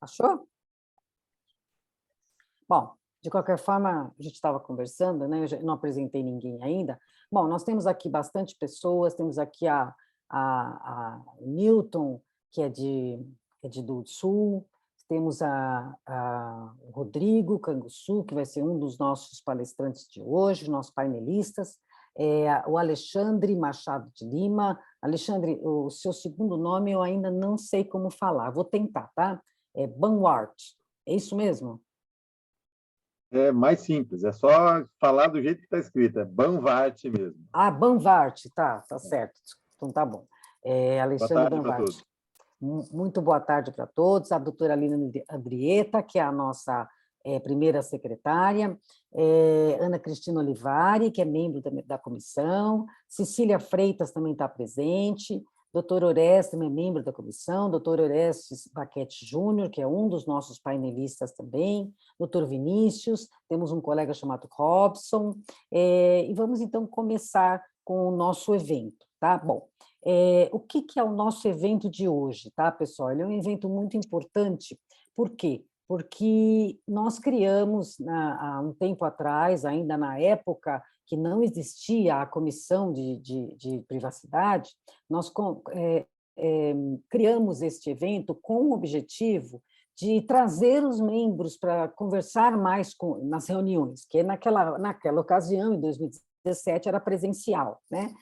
Achou? Bom, de qualquer forma, a gente estava conversando, né? Não apresentei ninguém ainda. Bom, nós temos aqui bastante pessoas, temos aqui a Newton, que é do Sul, temos o Rodrigo Canguçu, que vai ser um dos nossos palestrantes de hoje, nossos painelistas, o Alexandre Machado de Lima. Alexandre, o seu segundo nome eu ainda não sei como falar, vou tentar, tá? É Banwart, é isso mesmo? É mais simples, é só falar do jeito que está escrito, é Banvart mesmo. Ah, Banvart, tá certo. Então tá bom. Boa Alexandre tarde para Banvart. todos. Muito boa tarde para todos. A doutora Lina Andrieta, que é a nossa primeira secretária, Ana Cristina Olivari, que é membro da comissão, Cecília Freitas também está presente, doutor Orestes também é membro da comissão, doutor Orestes Baquete Júnior, que é um dos nossos painelistas também, doutor Vinícius, temos um colega chamado Robson, e vamos então começar com o nosso evento, tá? Bom, o que é o nosso evento de hoje, tá, pessoal? Ele é um evento muito importante, por quê? Porque nós criamos, há um tempo atrás, ainda na época que não existia a comissão de privacidade, nós criamos este evento com o objetivo de trazer os membros para conversar mais nas reuniões, que naquela ocasião, em 2017, era presencial, né?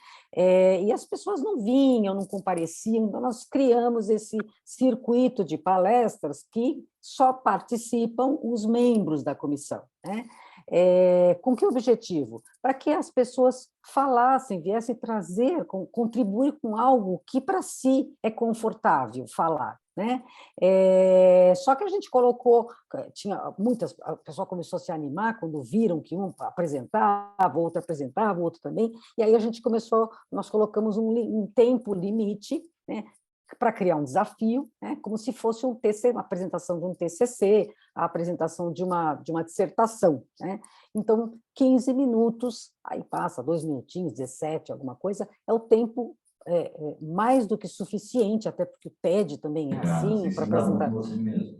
E as pessoas não vinham, não compareciam, então nós criamos esse circuito de palestras que só participam os membros da comissão, né? Com que objetivo? Para que as pessoas falassem, viessem trazer, contribuir com algo que para si é confortável falar, né? Só que a gente colocou, tinha muitas, a pessoa começou a se animar quando viram que um apresentava, o outro também, e aí nós colocamos um tempo limite, né, para criar um desafio, né, como se fosse um TCC, uma apresentação de um TCC, a apresentação de uma dissertação, né? Então, 15 minutos, aí passa 2 minutinhos, 17, alguma coisa, é o tempo mais do que suficiente, até porque o TED também é assim, para apresentar. Você mesmo.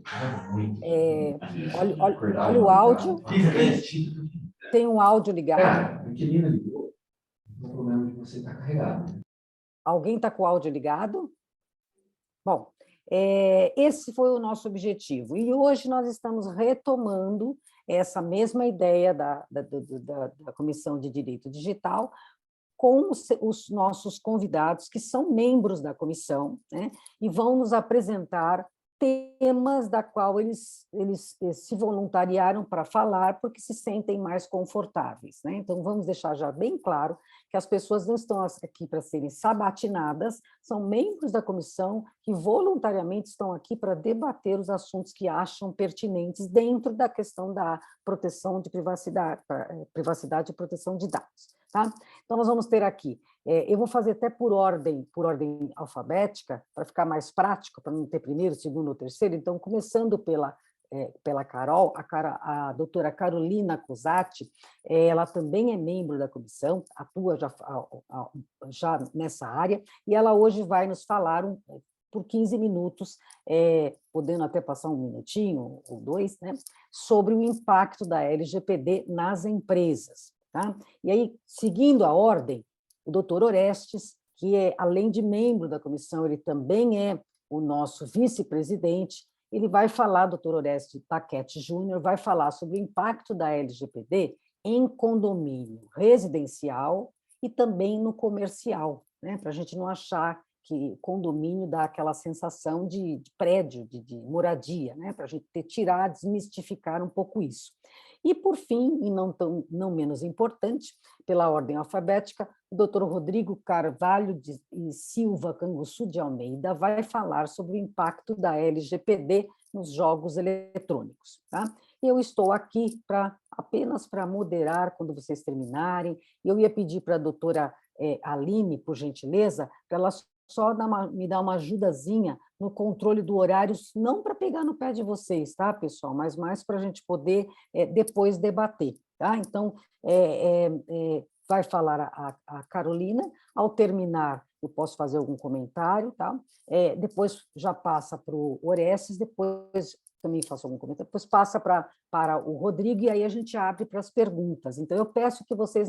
Olha o áudio, tem um áudio ligado. A inquilina ligou, o problema de você estar carregado. Alguém está com o áudio ligado? Bom, esse foi o nosso objetivo. E hoje nós estamos retomando essa mesma ideia da Comissão de Direito Digital com os nossos convidados, que são membros da comissão, né, e vão nos apresentar temas da qual eles se voluntariaram para falar, porque se sentem mais confortáveis, né? Então, vamos deixar já bem claro que as pessoas não estão aqui para serem sabatinadas, são membros da comissão que voluntariamente estão aqui para debater os assuntos que acham pertinentes dentro da questão da proteção de privacidade e proteção de dados. Tá? Então, nós vamos ter aqui, eu vou fazer até por ordem alfabética, para ficar mais prático, para não ter primeiro, segundo ou terceiro. Então, começando pela Carol, a doutora Carolina Cosati, ela também é membro da comissão, atua já nessa área, e ela hoje vai nos falar por 15 minutos, podendo até passar um minutinho ou dois, né, sobre o impacto da LGPD nas empresas. Tá? E aí, seguindo a ordem, o doutor Orestes, que além de membro da comissão, ele também é o nosso vice-presidente, ele vai falar, doutor Orestes Paquete Júnior, vai falar sobre o impacto da LGPD em condomínio residencial e também no comercial, né? Para a gente não achar que condomínio dá aquela sensação de prédio, de moradia, né? Para a gente tirar, desmistificar um pouco isso. E, por fim, e não menos importante, pela ordem alfabética, o doutor Rodrigo Carvalho e Silva Canguçu de Almeida vai falar sobre o impacto da LGPD nos jogos eletrônicos. Tá? Eu estou aqui apenas para moderar quando vocês terminarem. Eu ia pedir para a doutora Aline, por gentileza, para ela só me dar uma ajudazinha no controle do horário, não para pegar no pé de vocês, tá, pessoal? Mas mais para a gente poder depois debater, tá? Então, vai falar a Carolina, ao terminar, eu posso fazer algum comentário, tá? Depois já passa para o Orestes, depois também faço algum comentário, depois passa para o Rodrigo, e aí a gente abre para as perguntas. Então, eu peço que vocês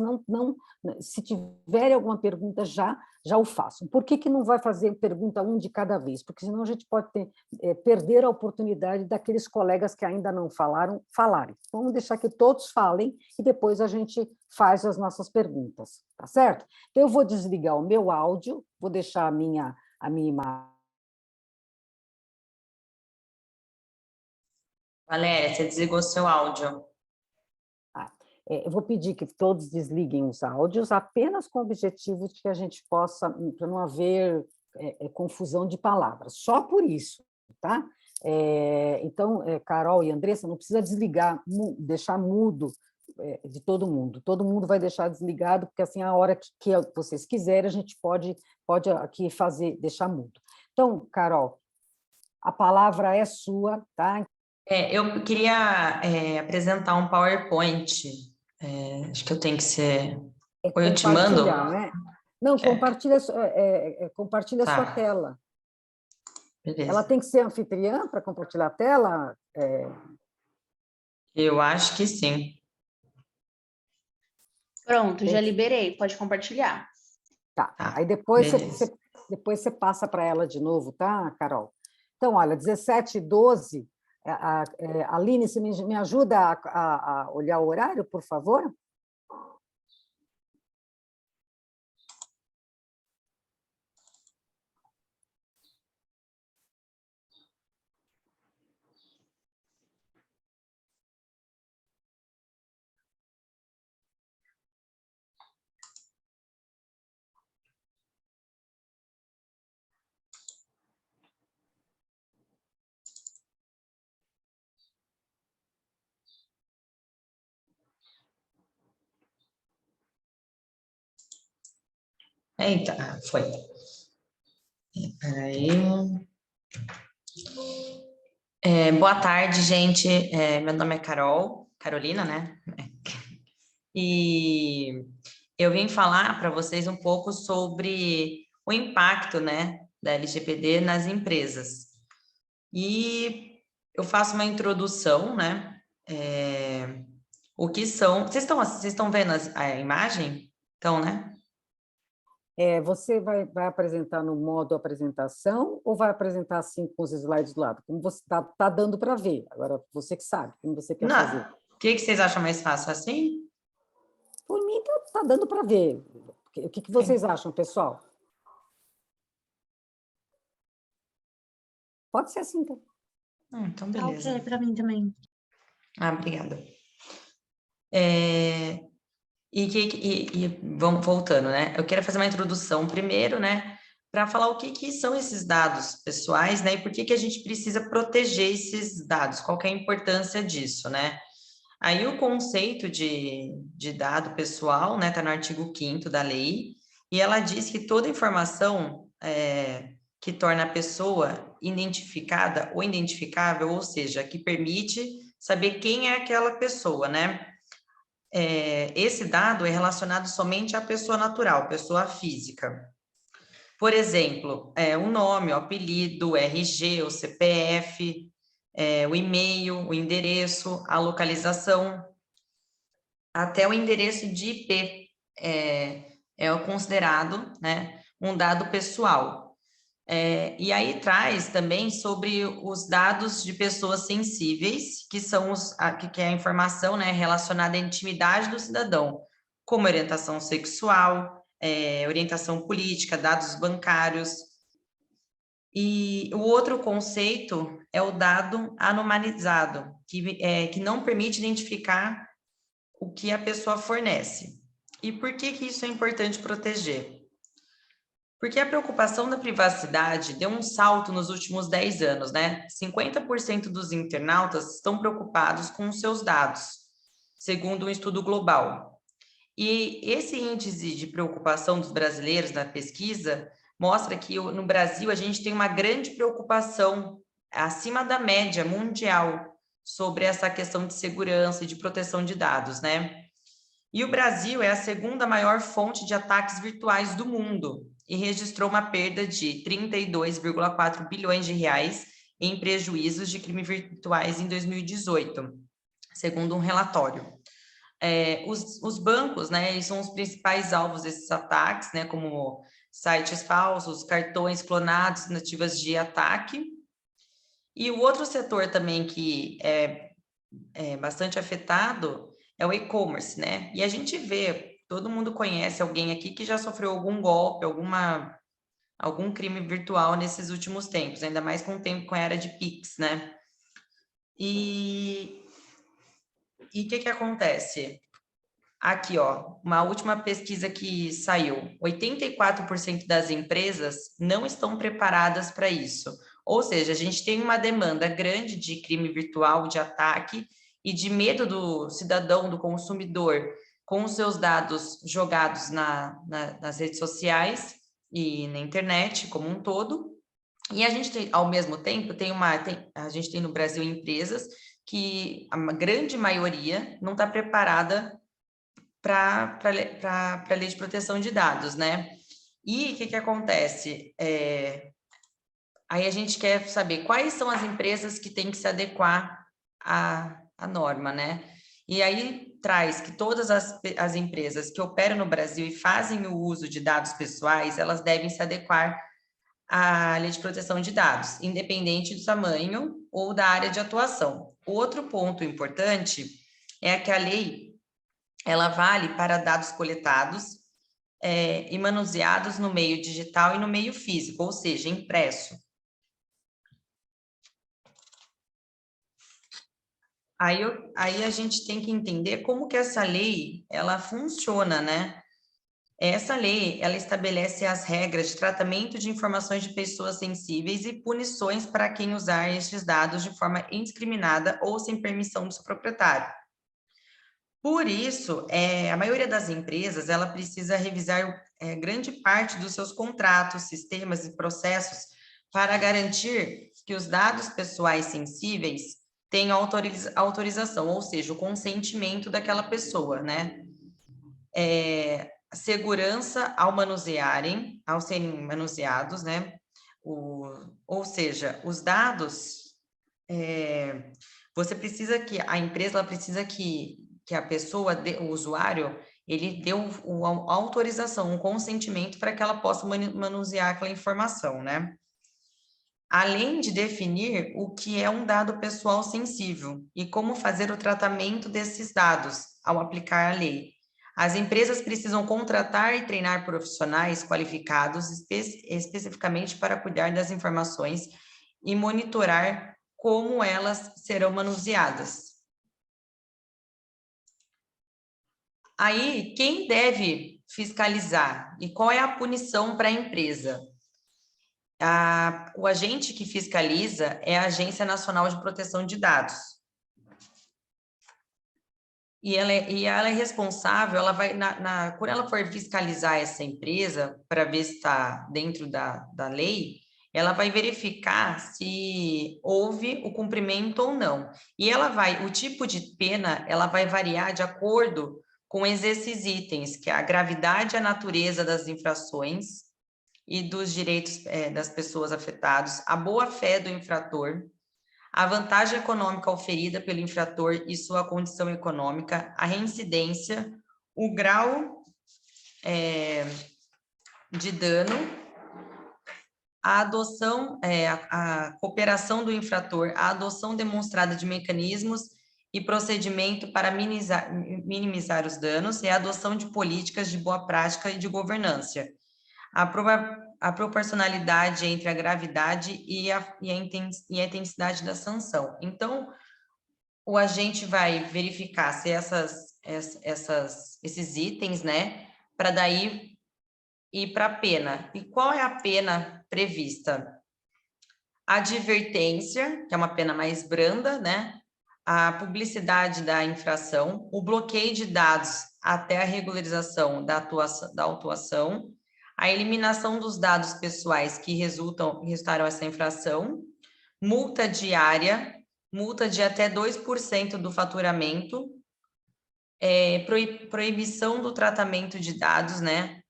se tiverem alguma pergunta, já o façam. Por que não vai fazer pergunta um de cada vez? Porque senão a gente pode perder a oportunidade daqueles colegas que ainda não falaram, falarem. Então, vamos deixar que todos falem, e depois a gente faz as nossas perguntas, tá certo? Então, eu vou desligar o meu áudio, vou deixar a minha imagem. Valéria, você desligou seu áudio. Eu vou pedir que todos desliguem os áudios, apenas com o objetivo de que a gente possa, para não haver confusão de palavras, só por isso, tá? Então, Carol e Andressa, não precisa desligar, deixar mudo de todo mundo vai deixar desligado, porque assim, a hora que vocês quiserem, a gente pode aqui deixar mudo. Então, Carol, a palavra é sua, tá? Eu queria apresentar um PowerPoint. Acho que eu tenho que ser... Ou eu te mando? Né? Não, compartilha a Tá. sua tela. Beleza. Ela tem que ser anfitriã para compartilhar a tela? Eu acho que sim. Pronto, já liberei. Pode compartilhar. Tá. Tá. Aí depois Beleza. você passa para ela de novo, tá, Carol? Então, olha, 17h12, Aline, você me ajuda a olhar o horário, por favor? Eita, foi. Peraí. Boa tarde, gente. Meu nome é Carolina, né? E eu vim falar para vocês um pouco sobre o impacto, né, da LGPD nas empresas. E eu faço uma introdução, né? O que são... Vocês estão vendo a imagem? Então, né? Você vai apresentar no modo apresentação ou vai apresentar assim com os slides do lado? Como você está dando para ver. Agora, você que sabe, como você quer fazer. O que vocês acham mais fácil assim? Por mim, está dando para ver. O que vocês acham, pessoal? Pode ser assim, então. Então, beleza. Ok, para mim também. Obrigada. Vamos voltando, né? Eu quero fazer uma introdução primeiro, né? Para falar o que são esses dados pessoais, né? E por que a gente precisa proteger esses dados, qual que é a importância disso, né? Aí o conceito de dado pessoal, né? Está no artigo 5º da lei, e ela diz que toda informação que torna a pessoa identificada ou identificável, ou seja, que permite saber quem é aquela pessoa, né? Esse dado é relacionado somente à pessoa natural, pessoa física. Por exemplo, o nome, o apelido, o RG, o CPF, o e-mail, o endereço, a localização, até o endereço de IP é considerado, né, um dado pessoal. E aí traz também sobre os dados de pessoas sensíveis, que são que é a informação, né, relacionada à intimidade do cidadão, como orientação sexual, orientação política, dados bancários. E o outro conceito é o dado anonimizado, que não permite identificar o que a pessoa fornece. E por que isso é importante proteger? Porque a preocupação da privacidade deu um salto nos últimos 10 anos, né? 50% dos internautas estão preocupados com os seus dados, segundo um estudo global. E esse índice de preocupação dos brasileiros na pesquisa mostra que no Brasil a gente tem uma grande preocupação acima da média mundial sobre essa questão de segurança e de proteção de dados, né? E o Brasil é a segunda maior fonte de ataques virtuais do mundo e registrou uma perda de 32,4 bilhões de reais em prejuízos de crimes virtuais em 2018, segundo um relatório. Os bancos, né, eles são os principais alvos desses ataques, né, como sites falsos, cartões clonados, tentativas de ataque. E o outro setor também que é bastante afetado é o e-commerce, né? E a gente vê, todo mundo conhece alguém aqui que já sofreu algum golpe, algum crime virtual nesses últimos tempos, ainda mais com a era de Pix, né? E o que acontece? Aqui, ó, uma última pesquisa que saiu, 84% das empresas não estão preparadas para isso. Ou seja, a gente tem uma demanda grande de crime virtual, de ataque e de medo do cidadão, do consumidor, com os seus dados jogados nas redes sociais e na internet como um todo. E a gente tem, ao mesmo tempo, a gente tem no Brasil empresas que a grande maioria não está preparada para a lei de proteção de dados, né? E o que acontece? Aí a gente quer saber quais são as empresas que têm que se adequar à norma, né? E aí traz que todas as empresas que operam no Brasil e fazem o uso de dados pessoais, elas devem se adequar à lei de proteção de dados, independente do tamanho ou da área de atuação. Outro ponto importante é que a lei ela vale para dados coletados e manuseados no meio digital e no meio físico, ou seja, impresso. Aí a gente tem que entender como que essa lei, ela funciona, né? Essa lei, ela estabelece as regras de tratamento de informações de pessoas sensíveis e punições para quem usar estes dados de forma indiscriminada ou sem permissão do seu proprietário. Por isso, a maioria das empresas, ela precisa revisar grande parte dos seus contratos, sistemas e processos para garantir que os dados pessoais sensíveis tenham autorização, ou seja, o consentimento daquela pessoa, né? Segurança ao serem manuseados, né? Ou seja, os dados, a empresa ela precisa que a pessoa, o usuário, ele dê uma autorização, um consentimento para que ela possa manusear aquela informação, né? Além de definir o que é um dado pessoal sensível e como fazer o tratamento desses dados ao aplicar a lei. As empresas precisam contratar e treinar profissionais qualificados especificamente para cuidar das informações e monitorar como elas serão manuseadas. Aí, quem deve fiscalizar e qual é a punição para a empresa? O agente que fiscaliza é a Agência Nacional de Proteção de Dados. E ela é responsável, ela vai, quando ela for fiscalizar essa empresa, para ver se está dentro da lei, ela vai verificar se houve o cumprimento ou não. E o tipo de pena, ela vai variar de acordo com esses itens, que é a gravidade e a natureza das infrações e dos direitos das pessoas afetadas, a boa-fé do infrator, a vantagem econômica oferida pelo infrator e sua condição econômica, a reincidência, o grau de dano, a adoção, a cooperação do infrator, a adoção demonstrada de mecanismos e procedimento para minimizar os danos e a adoção de políticas de boa prática e de governança. A proporcionalidade entre a gravidade e a intensidade da sanção. Então, o agente vai verificar se esses itens, né, para daí ir para a pena. E qual é a pena prevista? A advertência, que é uma pena mais branda, né? A publicidade da infração, o bloqueio de dados até a regularização da autuação, a eliminação dos dados pessoais que resultaram essa infração, multa diária, multa de até 2% do faturamento, proibição do tratamento de dados, né?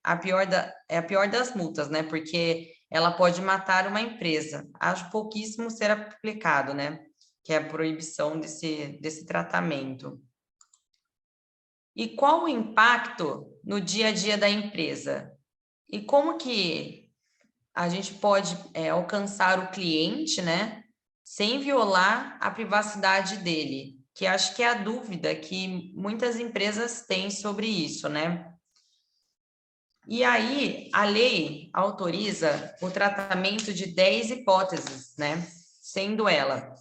É a pior das multas, né? Porque ela pode matar uma empresa. Acho pouquíssimo ser aplicado, né? Que é a proibição desse tratamento. E qual o impacto no dia a dia da empresa? E como que a gente pode alcançar o cliente, né? Sem violar a privacidade dele? Que acho que é a dúvida que muitas empresas têm sobre isso, né? E aí, a lei autoriza o tratamento de 10 hipóteses, né? Sendo ela,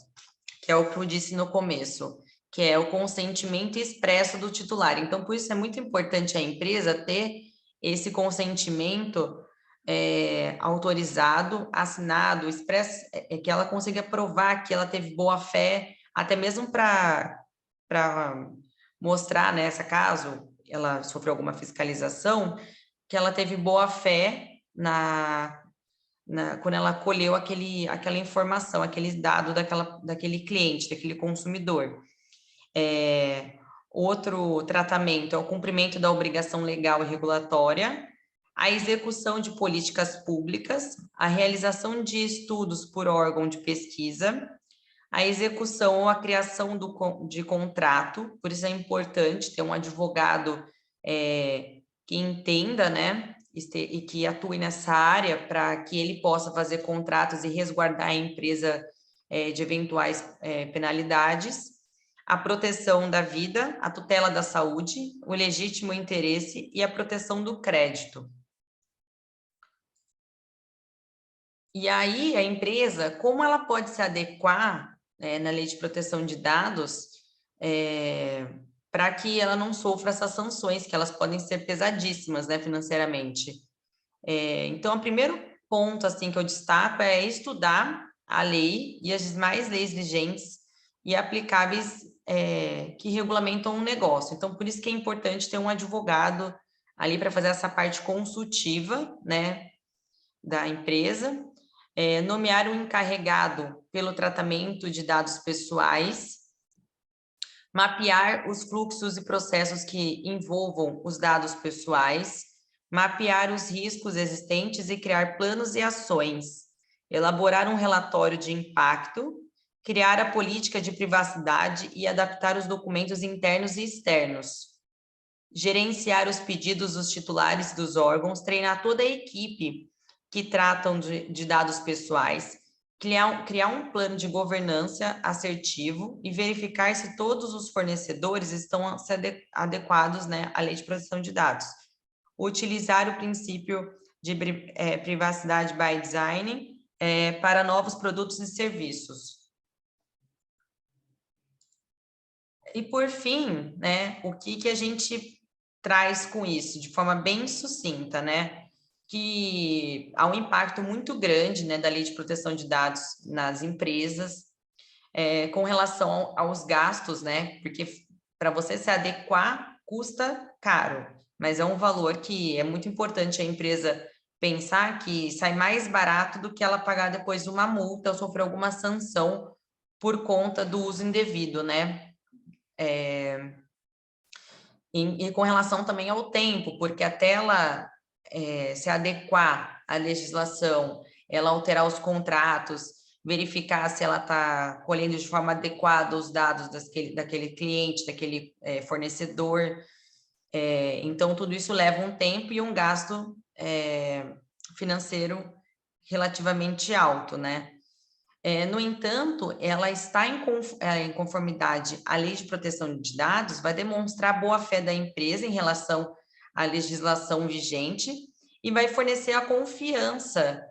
que é o que eu disse no começo, que é o consentimento expresso do titular. Então, por isso é muito importante a empresa ter esse consentimento autorizado, assinado, expresso, que ela consiga provar que ela teve boa fé, até mesmo para mostrar, né, se caso ela sofreu alguma fiscalização, que ela teve boa fé quando ela colheu aquela informação, aquele dado daquele cliente, daquele consumidor. Outro tratamento é o cumprimento da obrigação legal e regulatória, a execução de políticas públicas, a realização de estudos por órgão de pesquisa, a execução ou a criação de contrato, por isso é importante ter um advogado que entenda, né, e que atue nessa área para que ele possa fazer contratos e resguardar a empresa de eventuais penalidades, a proteção da vida, a tutela da saúde, o legítimo interesse e a proteção do crédito. E aí, a empresa, como ela pode se adequar na lei de proteção de dados para que ela não sofra essas sanções, que elas podem ser pesadíssimas, né, financeiramente. Então, o primeiro ponto assim, que eu destaco é estudar a lei e as demais leis vigentes e aplicáveis que regulamentam um negócio. Então, por isso que é importante ter um advogado ali para fazer essa parte consultiva, né, da empresa, nomear um encarregado pelo tratamento de dados pessoais, mapear os fluxos e processos que envolvam os dados pessoais, mapear os riscos existentes e criar planos e ações, elaborar um relatório de impacto, criar a política de privacidade e adaptar os documentos internos e externos, gerenciar os pedidos dos titulares dos órgãos, treinar toda a equipe que tratam de dados pessoais, criar um plano de governança assertivo e verificar se todos os fornecedores estão adequados, né, à lei de proteção de dados. Utilizar o princípio de privacidade by design para novos produtos e serviços. E, por fim, né, o que a gente traz com isso, de forma bem sucinta, né? Que há um impacto muito grande, né, da lei de proteção de dados nas empresas, com relação aos gastos, né? Porque para você se adequar, custa caro, mas é um valor que é muito importante a empresa pensar que sai mais barato do que ela pagar depois uma multa ou sofrer alguma sanção por conta do uso indevido, né? E com relação também ao tempo, porque até ela se adequar à legislação, ela alterar os contratos, verificar se ela está colhendo de forma adequada os dados daquele cliente, daquele fornecedor. Então, tudo isso leva um tempo e um gasto financeiro relativamente alto, né? No entanto, ela está em conformidade à lei de proteção de dados, vai demonstrar boa-fé da empresa em relação à legislação vigente e vai fornecer a confiança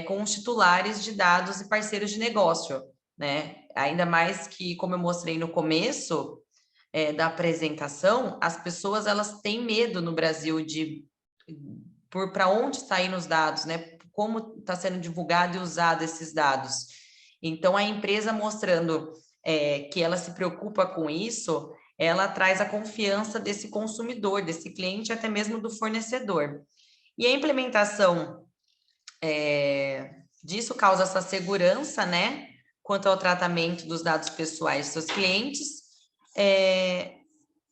com os titulares de dados e parceiros de negócio, né? Ainda mais que, como eu mostrei no começo da apresentação, as pessoas elas têm medo no Brasil para onde está indo os dados, né? Como está sendo divulgado e usado esses dados. Então, a empresa mostrando que ela se preocupa com isso, ela traz a confiança desse consumidor, desse cliente, até mesmo do fornecedor. E a implementação disso causa essa segurança, né? Quanto ao tratamento dos dados pessoais de seus clientes,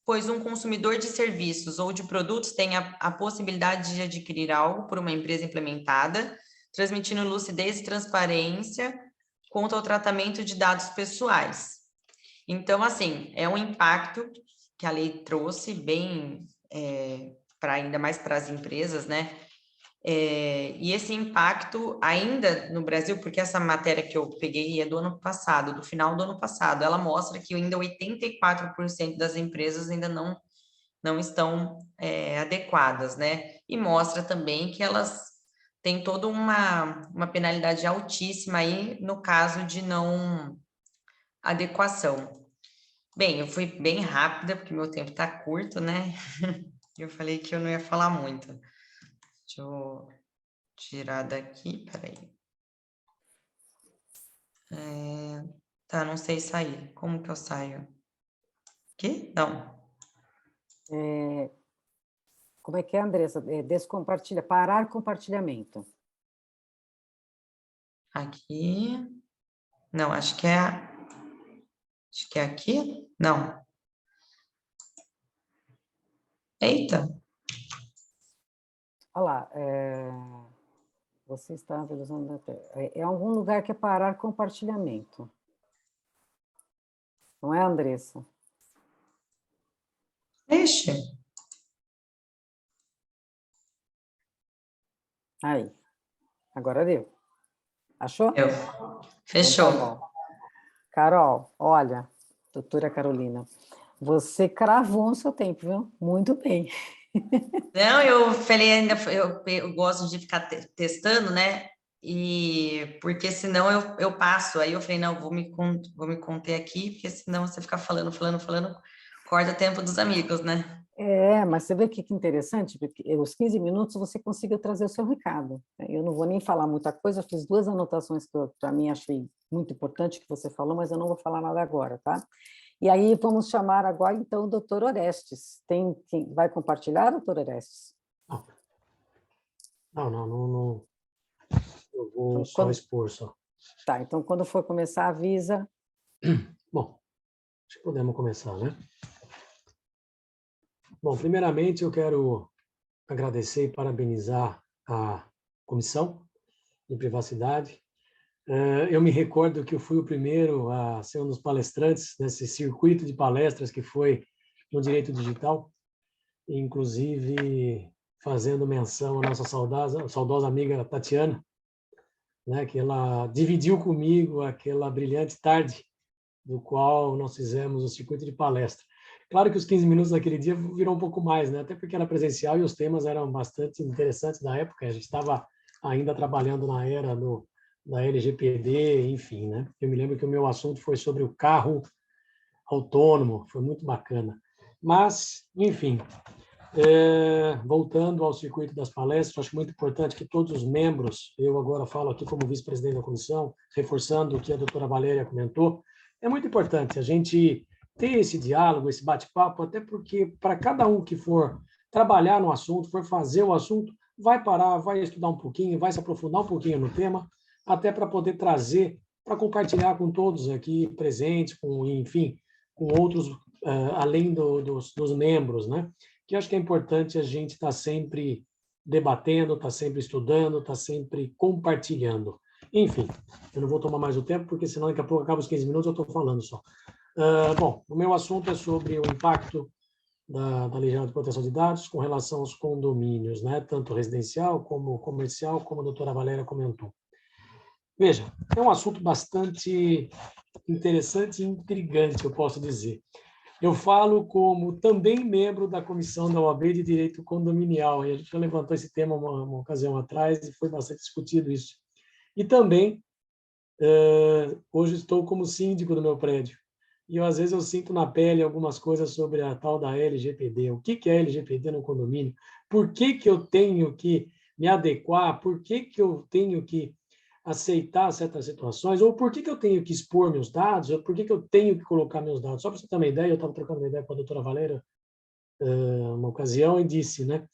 pois um consumidor de serviços ou de produtos tem a possibilidade de adquirir algo por uma empresa implementada, transmitindo lucidez e transparência quanto ao tratamento de dados pessoais. Então, assim, é um impacto que a lei trouxe bem, ainda mais para as empresas, né? E esse impacto ainda no Brasil, porque essa matéria que eu peguei é do ano passado, do final do ano passado, ela mostra que ainda 84% das empresas ainda não estão adequadas, né? E mostra também que elas têm toda uma penalidade altíssima aí no caso de não adequação. Bem, eu fui bem rápida, porque meu tempo está curto, né? Eu falei que eu não ia falar muito. Deixa eu tirar daqui, peraí. Tá, não sei sair. Como que eu saio? Aqui? Não. Como é que é, Andressa? Descompartilha, parar compartilhamento. Aqui. Não, acho que é aqui? Não. Eita. Olha lá, você está usando é algum lugar que é parar compartilhamento. Não é, Andressa? Ixi. Aí. Agora deu. Achou? Deu. Fechou. Então, tá bom. Carol, olha, doutora Carolina, você cravou o seu tempo, viu? Muito bem. Não, eu falei ainda, eu gosto de ficar testando, né? E porque senão eu passo. Aí eu falei, não, vou me conter aqui, porque senão você fica falando, corta o tempo dos amigos, né? Mas você vê que interessante, porque os 15 minutos você conseguiu trazer o seu recado. Eu não vou nem falar muita coisa, eu fiz 2 anotações que para mim achei muito importante que você falou, mas eu não vou falar nada agora, tá? E aí vamos chamar agora, então, o doutor Orestes. Vai compartilhar, doutor Orestes? Não. Eu vou Então, só expor, só. Tá, então quando for começar, avisa. Bom, acho que podemos começar, né? Bom, primeiramente eu quero agradecer e parabenizar a Comissão de Privacidade. Eu me recordo que eu fui o primeiro a ser um dos palestrantes nesse circuito de palestras que foi no Direito Digital, inclusive fazendo menção à nossa saudosa amiga Tatiana, né, que ela dividiu comigo aquela brilhante tarde do qual nós fizemos o circuito de palestra. Claro que os 15 minutos daquele dia virou um pouco mais, né? Até porque era presencial e os temas eram bastante interessantes na época. A gente estava ainda trabalhando na era da LGPD, enfim, né? Eu me lembro que o meu assunto foi sobre o carro autônomo, foi muito bacana. Mas, enfim, voltando ao circuito das palestras, acho muito importante que todos os membros, eu agora falo aqui como vice-presidente da comissão, reforçando o que a doutora Valéria comentou, é muito importante a gente ter esse diálogo, esse bate-papo, até porque para cada um que for trabalhar no assunto, for fazer o assunto, vai parar, vai estudar um pouquinho, vai se aprofundar um pouquinho no tema, até para poder trazer, para compartilhar com todos aqui presentes, enfim, com outros, além dos membros, né? Que eu acho que é importante a gente estar sempre debatendo, estar sempre estudando, estar sempre compartilhando. Enfim, eu não vou tomar mais o tempo, porque senão daqui a pouco acaba os 15 minutos, eu estou falando só. Bom, o meu assunto é sobre o impacto da Lei Geral de Proteção de Dados com relação aos condomínios, né? Tanto residencial como comercial, como a doutora Valéria comentou. Veja, é um assunto bastante interessante e intrigante, eu posso dizer. Eu falo como também membro da comissão da OAB de Direito Condominial, e a gente já levantou esse tema uma ocasião atrás e foi bastante discutido isso. E também, hoje estou como síndico do meu prédio, e às vezes eu sinto na pele algumas coisas sobre a tal da LGPD. O que é LGPD no condomínio? Por que eu tenho que me adequar? Por que eu tenho que aceitar certas situações, ou por que eu tenho que expor meus dados, ou por que eu tenho que colocar meus dados. Só para você ter uma ideia, eu estava trocando uma ideia com a doutora Valéria uma ocasião e disse, né,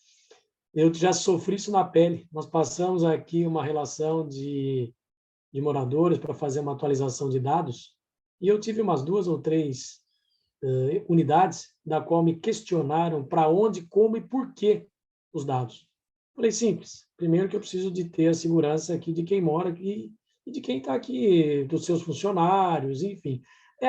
eu já sofri isso na pele. Nós passamos aqui uma relação de moradores para fazer uma atualização de dados, e eu tive umas 2 ou 3 unidades da qual me questionaram para onde, como e por que os dados. Falei, simples. Primeiro que eu preciso de ter a segurança aqui de quem mora aqui e de quem está aqui, dos seus funcionários, enfim.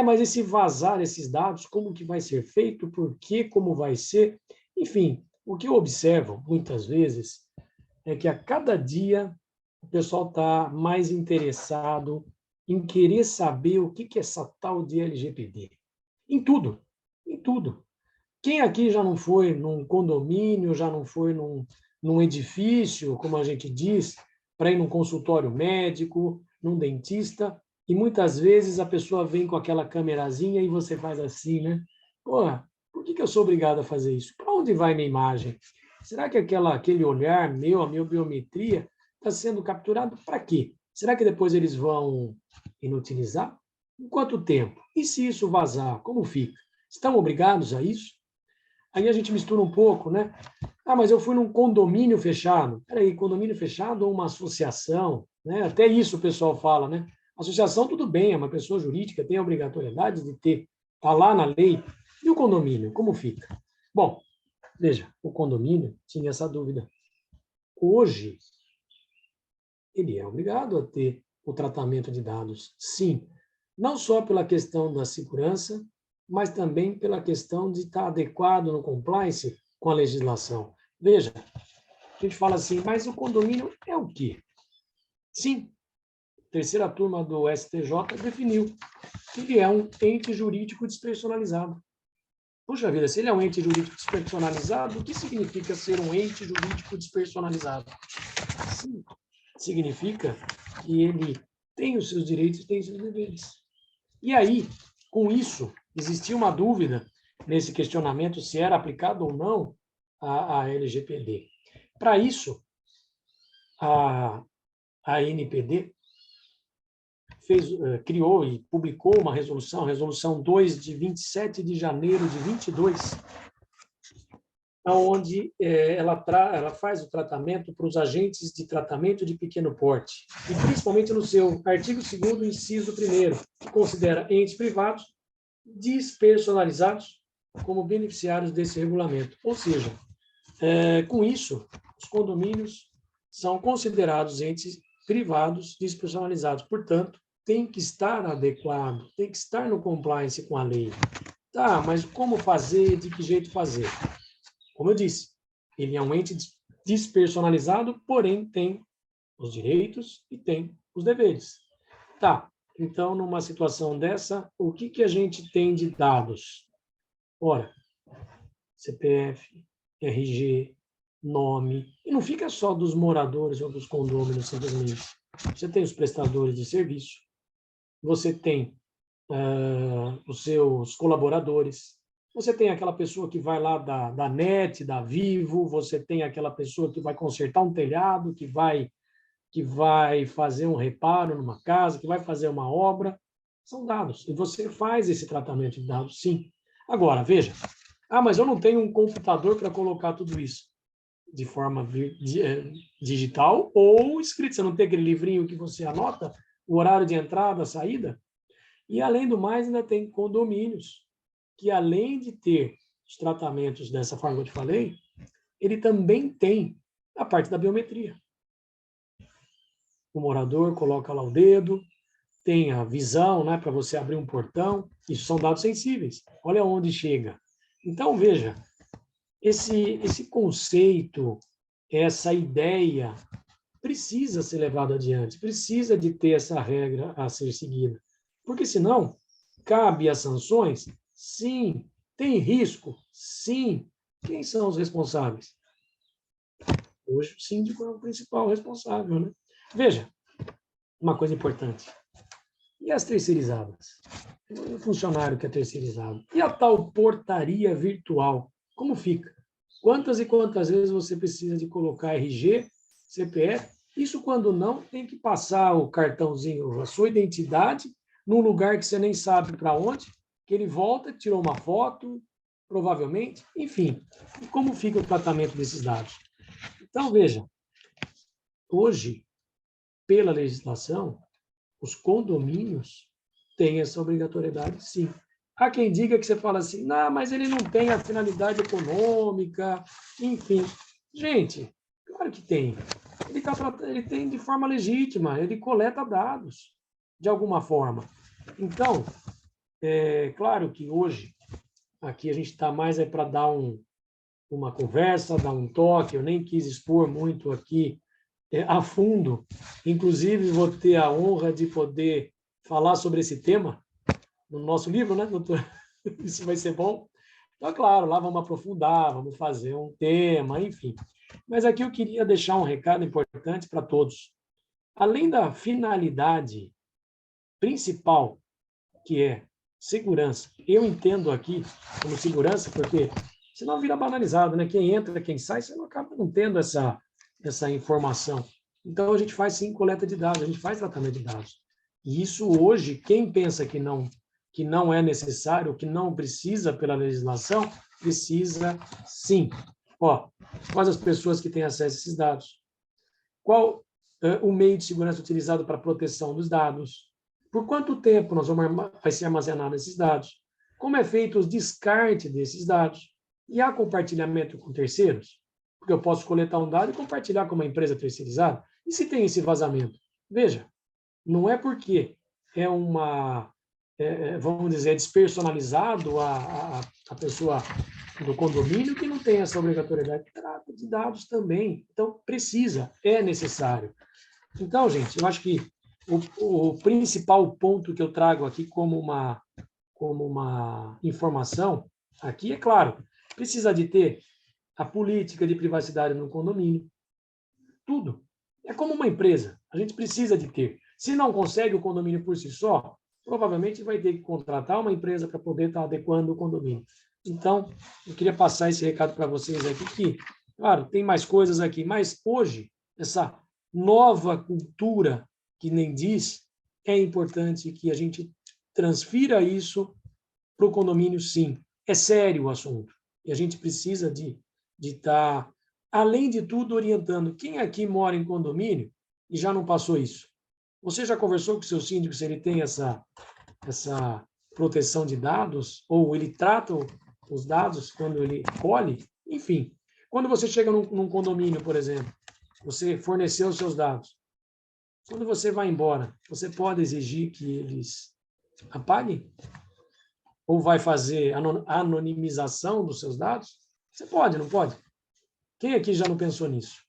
Mas esse vazar esses dados, como que vai ser feito, por quê, como vai ser, enfim, o que eu observo muitas vezes é que a cada dia o pessoal está mais interessado em querer saber o que é essa tal de LGPD. Em tudo, em tudo. Quem aqui já não foi num condomínio, já não foi num edifício, como a gente diz, para ir num consultório médico, num dentista, e muitas vezes a pessoa vem com aquela câmerazinha e você faz assim, né? Porra, por que eu sou obrigado a fazer isso? Para onde vai minha imagem? Será que aquele olhar meu, a minha biometria, está sendo capturado para quê? Será que depois eles vão inutilizar? Em quanto tempo? E se isso vazar, como fica? Estão obrigados a isso? Aí a gente mistura um pouco, né? Mas eu fui num condomínio fechado. Peraí, condomínio fechado ou uma associação? Né? Até isso o pessoal fala, né? Associação, tudo bem, é uma pessoa jurídica, tem a obrigatoriedade de ter, está lá na lei. E o condomínio, como fica? Bom, veja, o condomínio tinha essa dúvida. Hoje, ele é obrigado a ter o tratamento de dados, sim. Não só pela questão da segurança, mas também pela questão de estar adequado no compliance com a legislação. Veja, a gente fala assim, mas o condomínio é o quê? Sim, a terceira turma do STJ definiu que ele é um ente jurídico despersonalizado. Puxa vida, se ele é um ente jurídico despersonalizado, o que significa ser um ente jurídico despersonalizado? Sim, significa que ele tem os seus direitos e tem os seus deveres. E aí, com isso, existia uma dúvida nesse questionamento se era aplicado ou não a LGPD. Para isso, a ANPD criou e publicou uma resolução, resolução 2 de 27 de janeiro de 22, onde ela faz o tratamento para os agentes de tratamento de pequeno porte, e principalmente no seu artigo 2º, inciso 1º, que considera entes privados despersonalizados como beneficiários desse regulamento. Ou seja, com isso, os condomínios são considerados entes privados despersonalizados, portanto, tem que estar adequado, tem que estar no compliance com a lei. Tá, mas como fazer, de que jeito fazer? Como eu disse, ele é um ente despersonalizado, porém tem os direitos e tem os deveres. Tá, então, numa situação dessa, o que a gente tem de dados? Ora, CPF, RG, nome, e não fica só dos moradores ou dos condôminos, simplesmente. Você tem os prestadores de serviço, você tem os seus colaboradores, você tem aquela pessoa que vai lá da NET, da Vivo, você tem aquela pessoa que vai consertar um telhado, que vai fazer um reparo numa casa, que vai fazer uma obra. São dados. E você faz esse tratamento de dados, sim. Agora, veja. Mas eu não tenho um computador para colocar tudo isso de forma digital ou escrito. Você não tem aquele livrinho que você anota o horário de entrada, saída? E, além do mais, ainda tem condomínios que, além de ter os tratamentos dessa forma que eu te falei, ele também tem a parte da biometria. O morador coloca lá o dedo, tem a visão, né, para você abrir um portão. Isso são dados sensíveis. Olha onde chega. Então, veja, esse conceito, essa ideia precisa ser levado adiante, precisa de ter essa regra a ser seguida. Porque, senão, cabe as sanções? Sim. Tem risco? Sim. Quem são os responsáveis? Hoje, o síndico é o principal responsável, né? Veja, uma coisa importante. E as terceirizadas? O funcionário que é terceirizado. E a tal portaria virtual? Como fica? Quantas e quantas vezes você precisa de colocar RG, CPF? Isso, quando não, tem que passar o cartãozinho, a sua identidade, num lugar que você nem sabe para onde, que ele volta, tirou uma foto, provavelmente, enfim. E como fica o tratamento desses dados? Então, veja, hoje, pela legislação, os condomínios têm essa obrigatoriedade, sim. Há quem diga que você fala assim, não, mas ele não tem a finalidade econômica, enfim. Gente, Claro que tem. Ele tem de forma legítima, ele coleta dados, de alguma forma. Então, é claro que hoje, aqui a gente está mais para dar uma conversa, dar um toque, eu nem quis expor muito aqui a fundo, inclusive vou ter a honra de poder falar sobre esse tema no nosso livro, né, doutor? Isso vai ser bom. Então, claro, lá vamos aprofundar, vamos fazer um tema, enfim. Mas aqui eu queria deixar um recado importante para todos. Além da finalidade principal, que é segurança, eu entendo aqui como segurança, porque senão vira banalizado, né? Quem entra, quem sai, você não acaba não tendo essa informação. Então, a gente faz, sim, coleta de dados, a gente faz tratamento de dados. E isso hoje, quem pensa que não é necessário, que não precisa pela legislação, precisa sim. Quais as pessoas que têm acesso a esses dados? Qual o meio de segurança utilizado para a proteção dos dados? Por quanto tempo vai ser armazenado esses dados? Como é feito o descarte desses dados? E há compartilhamento com terceiros? Porque eu posso coletar um dado e compartilhar com uma empresa terceirizada? E se tem esse vazamento? Veja, não é porque é vamos dizer, despersonalizado a pessoa do condomínio que não tem essa obrigatoriedade. Trata de dados também. Então, precisa, é necessário. Então, gente, eu acho que o principal ponto que eu trago aqui como uma informação, aqui, é claro, precisa de ter a política de privacidade no condomínio. Tudo. É como uma empresa. A gente precisa de ter. Se não consegue o condomínio por si só, provavelmente vai ter que contratar uma empresa para poder estar adequando o condomínio. Então, eu queria passar esse recado para vocês aqui, que, claro, tem mais coisas aqui, mas hoje, essa nova cultura, que nem diz, é importante que a gente transfira isso para o condomínio, sim. É sério o assunto. E a gente precisa de estar, além de tudo, orientando. Quem aqui mora em condomínio e já não passou isso? Você já conversou com o seu síndico se ele tem essa proteção de dados? Ou ele trata os dados quando ele colhe? Enfim, quando você chega num condomínio, por exemplo, você forneceu os seus dados. Quando você vai embora, você pode exigir que eles apaguem? Ou vai fazer anonimização dos seus dados? Você pode, não pode? Quem aqui já não pensou nisso?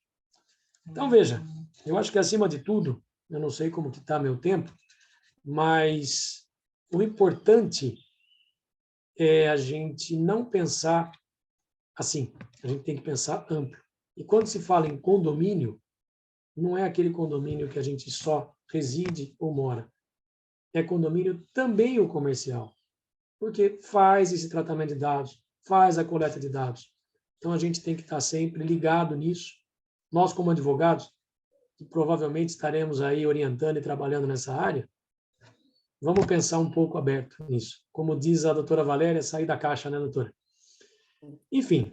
Então, veja, eu acho que, acima de tudo, eu não sei como que está meu tempo, mas o importante é a gente não pensar assim, a gente tem que pensar amplo. E quando se fala em condomínio, não é aquele condomínio que a gente só reside ou mora. É condomínio também o comercial, porque faz esse tratamento de dados, faz a coleta de dados. Então, a gente tem que estar sempre ligado nisso. Nós, como advogados, que provavelmente estaremos aí orientando e trabalhando nessa área, vamos pensar um pouco aberto nisso. Como diz a doutora Valéria, sair da caixa, né, doutora? Enfim,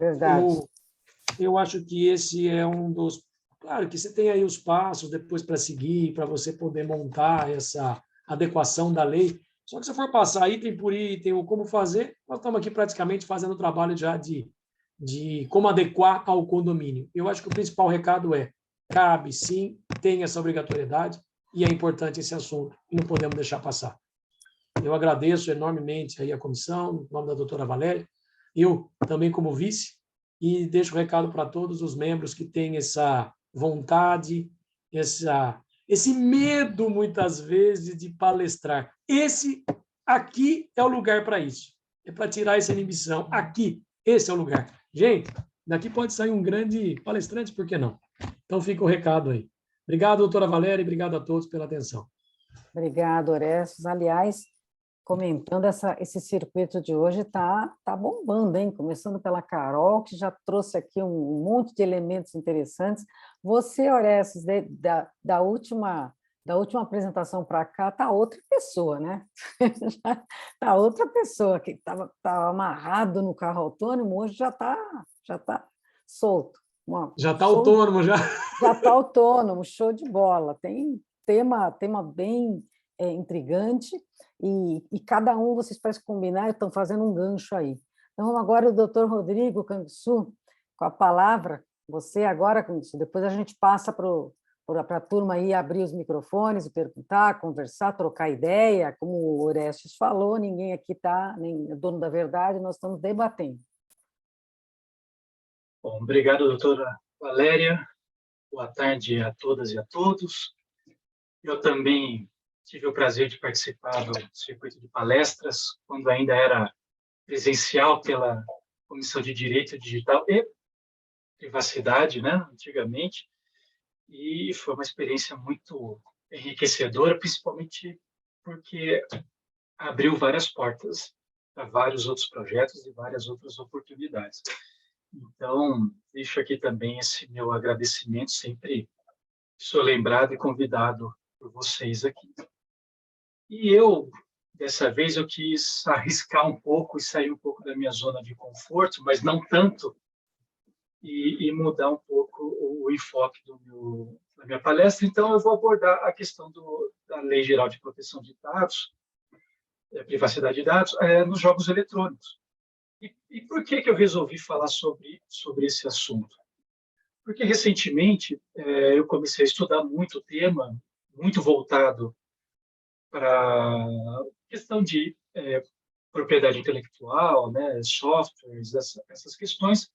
eu acho que esse é um dos... Claro que você tem aí os passos depois para seguir, para você poder montar essa adequação da lei. Só que se for passar item por item ou como fazer, nós estamos aqui praticamente fazendo o trabalho já de como adequar ao condomínio. Eu acho que o principal recado é: cabe sim, tem essa obrigatoriedade e é importante esse assunto e não podemos deixar passar. Eu agradeço enormemente aí a comissão, em nome da doutora Valéria, eu também como vice, e deixo o recado para todos os membros que têm essa vontade, esse medo, muitas vezes, de palestrar. Esse aqui é o lugar para isso. É para tirar essa inibição. Aqui, esse é o lugar. Gente, daqui pode sair um grande palestrante, por que não? Então, fica o recado aí. Obrigado, doutora Valéria, e obrigado a todos pela atenção. Obrigado, Orestes. Aliás, comentando, esse circuito de hoje está bombando, hein? Começando pela Carol, que já trouxe aqui um monte de elementos interessantes. Você, Orestes, da última apresentação para cá, está outra pessoa, né? Está outra pessoa que estava amarrado no carro autônomo, hoje já está solto. Já está autônomo, já? Já está autônomo, show de bola. Tem tema bem intrigante, e cada um vocês parecem combinar, estão fazendo um gancho aí. Então, vamos agora o doutor Rodrigo Canguçu, com a palavra, Você agora, com isso, depois a gente passa para a turma aí abrir os microfones e perguntar, conversar, trocar ideia. Como o Orestes falou, ninguém aqui está nem dono da verdade, nós estamos debatendo. Bom, obrigado, doutora Valéria. Boa tarde a todas e a todos. Eu também tive o prazer de participar do circuito de palestras, quando ainda era presencial pela Comissão de Direito Digital e Privacidade, né, antigamente, e foi uma experiência muito enriquecedora, principalmente porque abriu várias portas para vários outros projetos e várias outras oportunidades. Então, deixo aqui também esse meu agradecimento, sempre sou lembrado e convidado por vocês aqui. E eu, dessa vez, eu quis arriscar um pouco e sair um pouco da minha zona de conforto, mas não tanto, e mudar um pouco o enfoque da minha palestra. Então, eu vou abordar a questão da Lei Geral de Proteção de Dados, privacidade de dados, nos jogos eletrônicos. E por que eu resolvi falar sobre esse assunto? Porque, recentemente, eu comecei a estudar muito o tema, muito voltado para a questão de propriedade intelectual, né, softwares, essas questões,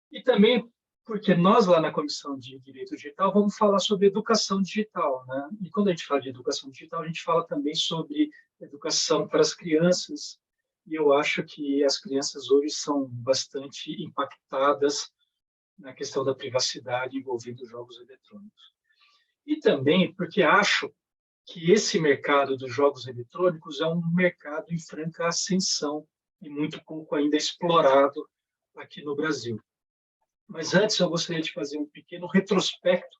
e também porque nós, lá na Comissão de Direito Digital, vamos falar sobre educação digital, né? E quando a gente fala de educação digital, a gente fala também sobre educação para as crianças, e eu acho que as crianças hoje são bastante impactadas na questão da privacidade envolvendo jogos eletrônicos. E também porque acho que esse mercado dos jogos eletrônicos é um mercado em franca ascensão e muito pouco ainda explorado aqui no Brasil. Mas antes eu gostaria de fazer um pequeno retrospecto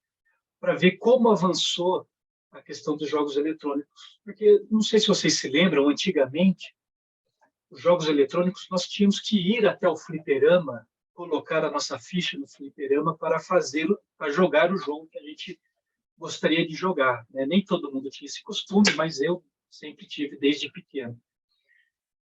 para ver como avançou a questão dos jogos eletrônicos. Porque, não sei se vocês se lembram, antigamente, os jogos eletrônicos, nós tínhamos que ir até o fliperama, colocar a nossa ficha no fliperama para jogar o jogo que a gente gostaria de jogar, né? Nem todo mundo tinha esse costume, mas eu sempre tive desde pequeno,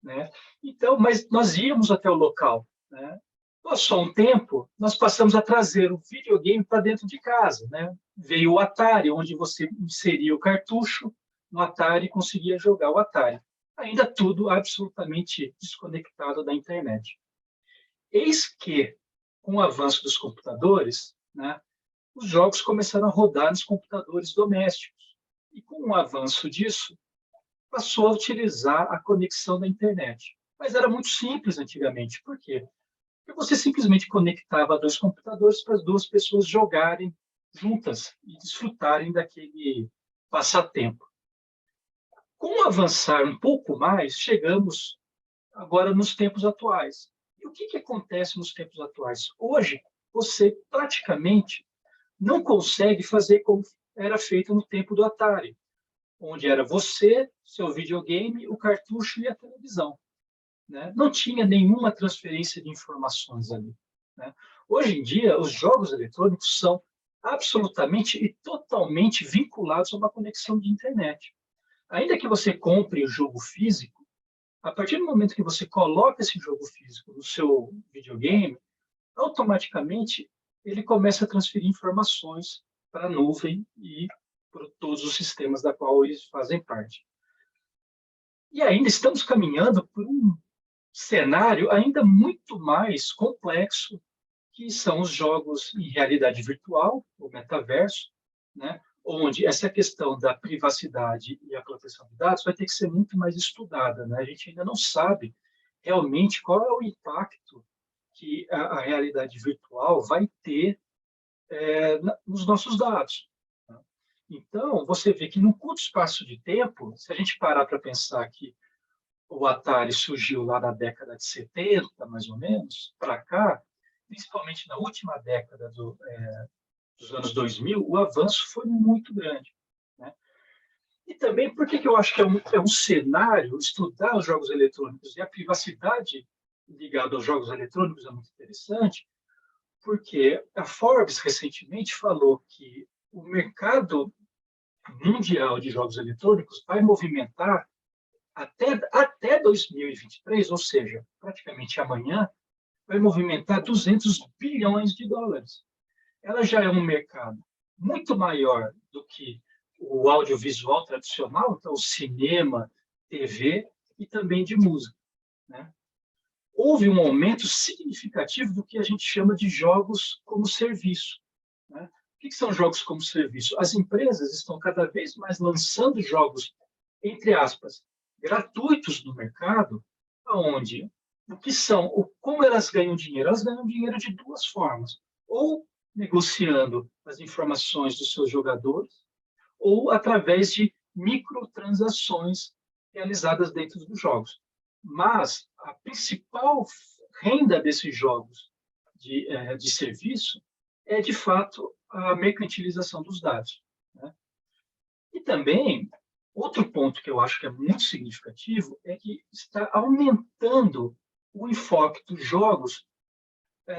né? Então, mas nós íamos até o local, né? Passou um tempo, nós passamos a trazer o videogame para dentro de casa, né? Veio o Atari, onde você inseria o cartucho no Atari e conseguia jogar o Atari. Ainda tudo absolutamente desconectado da internet. Eis que, com o avanço dos computadores, né, os jogos começaram a rodar nos computadores domésticos. E com o avanço disso, passou a utilizar a conexão da internet. Mas era muito simples antigamente. Por quê? Porque você simplesmente conectava dois computadores para as duas pessoas jogarem juntas e desfrutarem daquele passatempo. Com o avançar um pouco mais, chegamos agora nos tempos atuais. E o que acontece nos tempos atuais? Hoje, você praticamente não consegue fazer como era feito no tempo do Atari, onde era você, seu videogame, o cartucho e a televisão, né? Não tinha nenhuma transferência de informações ali, né? Hoje em dia, os jogos eletrônicos são absolutamente e totalmente vinculados a uma conexão de internet. Ainda que você compre o jogo físico, a partir do momento que você coloca esse jogo físico no seu videogame, automaticamente ele começa a transferir informações para a nuvem e para todos os sistemas da qual eles fazem parte. E ainda estamos caminhando por um cenário ainda muito mais complexo, que são os jogos em realidade virtual, o metaverso, né? Onde essa questão da privacidade e a proteção de dados vai ter que ser muito mais estudada, né? A gente ainda não sabe realmente qual é o impacto que a realidade virtual vai ter nos nossos dados. Tá? Então, você vê que num curto espaço de tempo, se a gente parar para pensar que o Atari surgiu lá na década de 70, mais ou menos, para cá, principalmente na última década dos anos 2000, o avanço foi muito grande, né? E também, por que eu acho que é um cenário, estudar os jogos eletrônicos e a privacidade ligada aos jogos eletrônicos é muito interessante, porque a Forbes recentemente falou que o mercado mundial de jogos eletrônicos vai movimentar até 2023, ou seja, praticamente amanhã, vai movimentar 200 bilhões de dólares. Ela já é um mercado muito maior do que o audiovisual tradicional, então o cinema, TV e também de música, né? Houve um aumento significativo do que a gente chama de jogos como serviço, né? O que são jogos como serviço? As empresas estão cada vez mais lançando jogos, entre aspas, gratuitos no mercado, aonde como elas ganham dinheiro? Elas ganham dinheiro de duas formas, ou negociando as informações dos seus jogadores, ou através de microtransações realizadas dentro dos jogos. Mas a principal renda desses jogos de serviço é, de fato, a mercantilização dos dados, né? E também, outro ponto que eu acho que é muito significativo é que está aumentando o enfoque dos jogos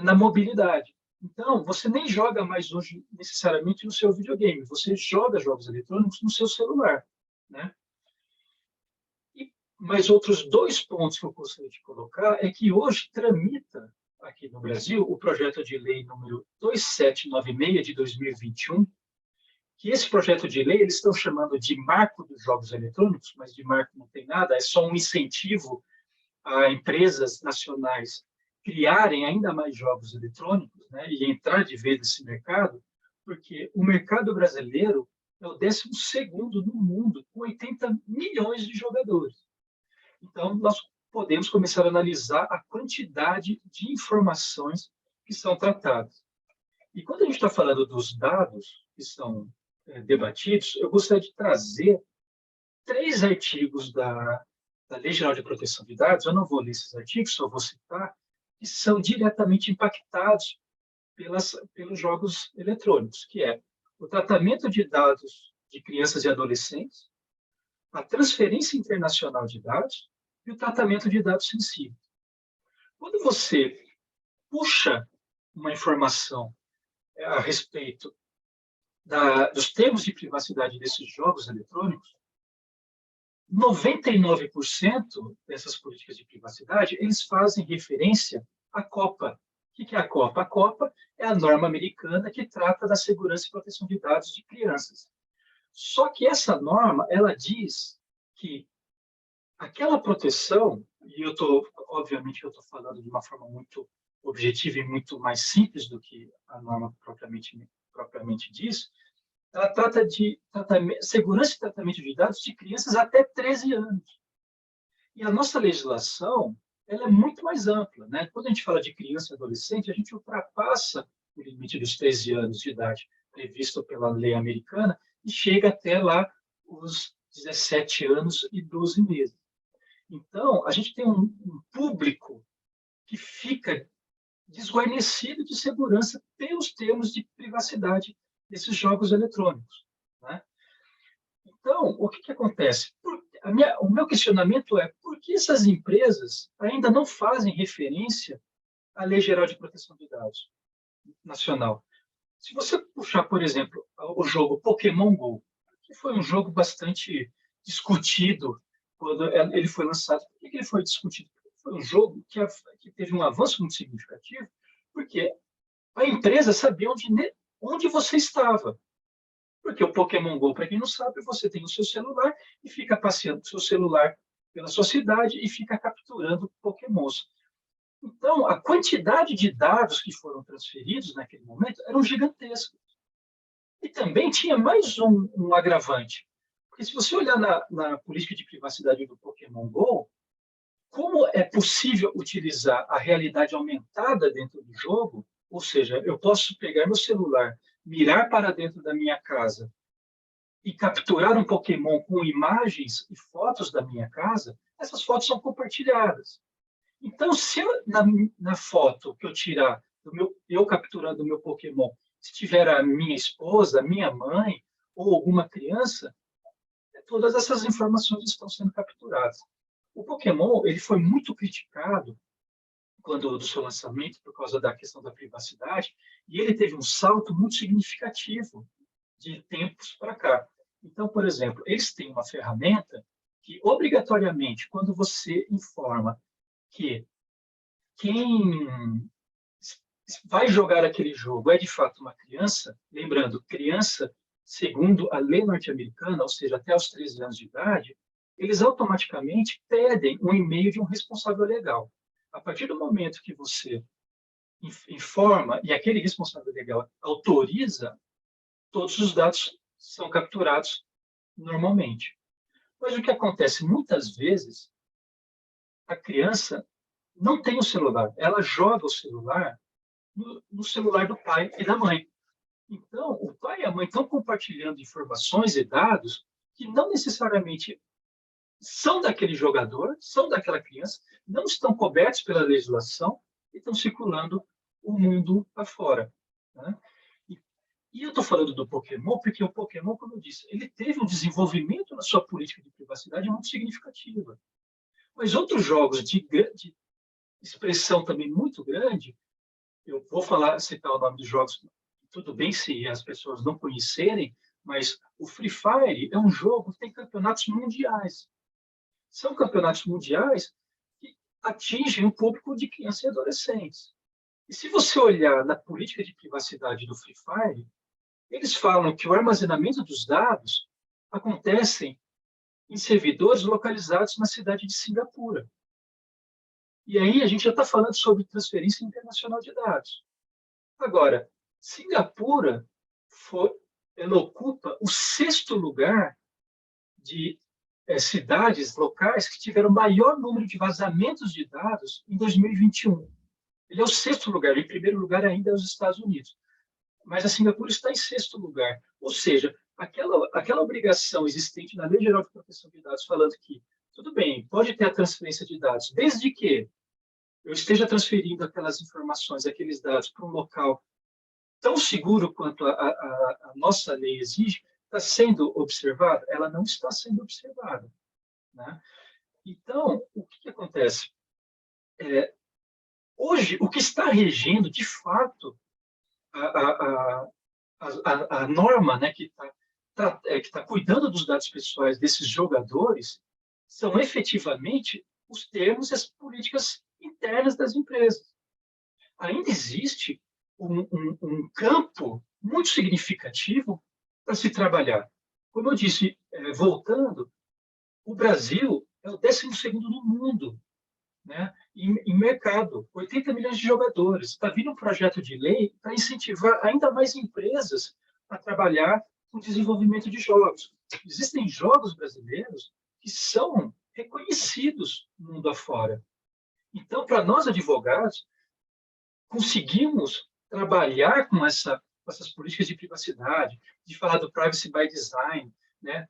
na mobilidade. Então, você nem joga mais hoje necessariamente no seu videogame, você joga jogos eletrônicos no seu celular, né? Mas outros dois pontos que eu gostaria de colocar é que hoje tramita aqui no Brasil o projeto de lei número 2796 de 2021, que esse projeto de lei eles estão chamando de marco dos jogos eletrônicos, mas de marco não tem nada, é só um incentivo a empresas nacionais criarem ainda mais jogos eletrônicos, né, e entrar de vez nesse mercado, porque o mercado brasileiro é o 12º no mundo, com 80 milhões de jogadores. Então, nós podemos começar a analisar a quantidade de informações que são tratadas. E quando a gente está falando dos dados que são debatidos, eu gostaria de trazer 3 artigos da Lei Geral de Proteção de Dados, eu não vou ler esses artigos, só vou citar, que são diretamente impactados pelos jogos eletrônicos, que é o tratamento de dados de crianças e adolescentes, a transferência internacional de dados e o tratamento de dados sensíveis. Quando você puxa uma informação a respeito dos termos de privacidade desses jogos eletrônicos, 99% dessas políticas de privacidade, eles fazem referência à COPPA. O que é a COPPA? A COPPA é a norma americana que trata da segurança e proteção de dados de crianças. Só que essa norma, ela diz que aquela proteção, e obviamente eu estou falando de uma forma muito objetiva e muito mais simples do que a norma propriamente diz, ela trata de segurança e tratamento de dados de crianças até 13 anos. E a nossa legislação ela é muito mais ampla, né? Quando a gente fala de criança e adolescente, a gente ultrapassa o limite dos 13 anos de idade previsto pela lei americana e chega até lá os 17 anos e 12 meses. Então, a gente tem um público que fica desguarnecido de segurança pelos termos de privacidade desses jogos eletrônicos, né? Então, o que acontece? O meu questionamento é por que essas empresas ainda não fazem referência à Lei Geral de Proteção de Dados nacional? Se você puxar, por exemplo, o jogo Pokémon Go, que foi um jogo bastante discutido quando ele foi lançado. Por que ele foi discutido? Foi um jogo que teve um avanço muito significativo, porque a empresa sabia onde você estava. Porque o Pokémon Go, para quem não sabe, você tem o seu celular e fica passeando o seu celular pela sua cidade e fica capturando Pokémons. Então, a quantidade de dados que foram transferidos naquele momento eram gigantescos. E também tinha mais um agravante. Porque se você olhar na política de privacidade do Pokémon Go, como é possível utilizar a realidade aumentada dentro do jogo, ou seja, eu posso pegar meu celular, mirar para dentro da minha casa e capturar um Pokémon com imagens e fotos da minha casa, essas fotos são compartilhadas. Então, se na foto que eu tirar, eu capturando o meu Pokémon, se tiver a minha esposa, a minha mãe ou alguma criança, todas essas informações estão sendo capturadas. O Pokémon ele foi muito criticado do seu lançamento por causa da questão da privacidade e ele teve um salto muito significativo de tempos para cá. Então, por exemplo, eles têm uma ferramenta que, obrigatoriamente, quando você informa que quem vai jogar aquele jogo é de fato uma criança, lembrando, criança, segundo a lei norte-americana, ou seja, até os 13 anos de idade, eles automaticamente pedem um e-mail de um responsável legal. A partir do momento que você informa e aquele responsável legal autoriza, todos os dados são capturados normalmente. Mas o que acontece muitas vezes, a criança não tem o celular, ela joga o celular no celular do pai e da mãe. Então, o pai e a mãe estão compartilhando informações e dados que não necessariamente são daquele jogador, são daquela criança, não estão cobertos pela legislação e estão circulando o mundo afora. Né? E eu estou falando do Pokémon porque o Pokémon, como eu disse, ele teve um desenvolvimento na sua política de privacidade muito significativa. Mas outros jogos de expressão também muito grande, eu vou citar o nome dos jogos, tudo bem se as pessoas não conhecerem, mas o Free Fire é um jogo que tem campeonatos mundiais. São campeonatos mundiais que atingem o público de crianças e adolescentes. E se você olhar na política de privacidade do Free Fire, eles falam que o armazenamento dos dados acontece em servidores localizados na cidade de Singapura. E aí a gente já está falando sobre transferência internacional de dados. Agora, Singapura ela ocupa o 6º lugar de cidades locais que tiveram maior número de vazamentos de dados em 2021. Ele é o 6º lugar, em primeiro lugar ainda é os Estados Unidos. Mas a Singapura está em 6º lugar. Ou seja, aquela obrigação existente na Lei Geral de Proteção de Dados, falando que, tudo bem, pode ter a transferência de dados, desde que eu esteja transferindo aquelas informações, aqueles dados para um local tão seguro quanto a nossa lei exige, está sendo observada? Ela não está sendo observada. Né? Então, o que acontece? Hoje, o que está regendo, de fato, a norma, né, que está cuidando dos dados pessoais desses jogadores são efetivamente os termos e as políticas internas das empresas. Ainda existe um campo muito significativo para se trabalhar. Como eu disse, voltando, o Brasil é o 12º no mundo, né, em mercado, 80 milhões de jogadores. Está vindo um projeto de lei para incentivar ainda mais empresas a trabalhar com desenvolvimento de jogos. Existem jogos brasileiros que são reconhecidos no mundo afora. Então, para nós advogados, conseguimos trabalhar com essas políticas de privacidade, de falar do privacy by design, né?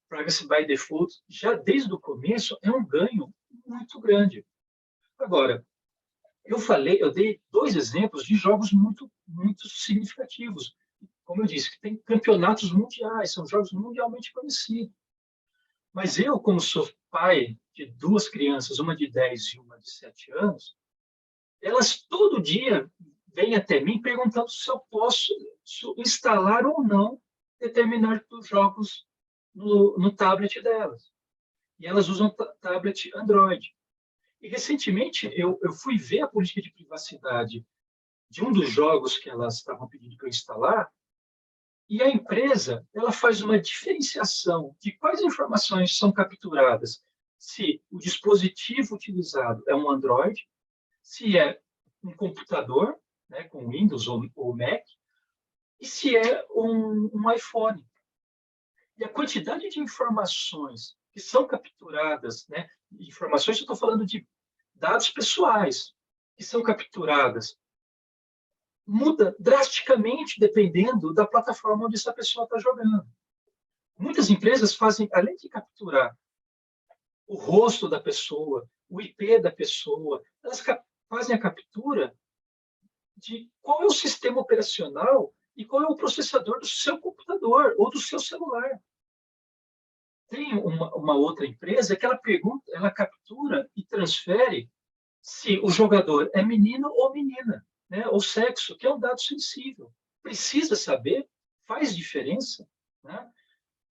Privacy by default, já desde o começo é um ganho muito grande. Agora, eu dei 2 exemplos de jogos muito, muito significativos. Como eu disse, que tem campeonatos mundiais, são jogos mundialmente conhecidos. Mas eu, como sou pai de 2 crianças, uma de 10 e uma de 7 anos, elas todo dia vêm até mim perguntando se eu posso instalar ou não determinados jogos no tablet delas. E elas usam tablet Android. E, recentemente, eu fui ver a política de privacidade de um dos jogos que elas estavam pedindo para eu instalar, e a empresa ela faz uma diferenciação de quais informações são capturadas, se o dispositivo utilizado é um Android, se é um computador, né, com Windows ou Mac, e se é um iPhone. E a quantidade de informações que são capturadas, né, informações, eu estou falando de dados pessoais, que são capturadas, muda drasticamente dependendo da plataforma onde essa pessoa está jogando. Muitas empresas fazem, além de capturar o rosto da pessoa, o IP da pessoa, elas fazem a captura de qual é o sistema operacional e qual é o processador do seu computador ou do seu celular. Tem uma outra empresa que ela captura e transfere se o jogador é menino ou menina, né? Ou sexo, que é um dado sensível. Precisa saber, faz diferença. Né?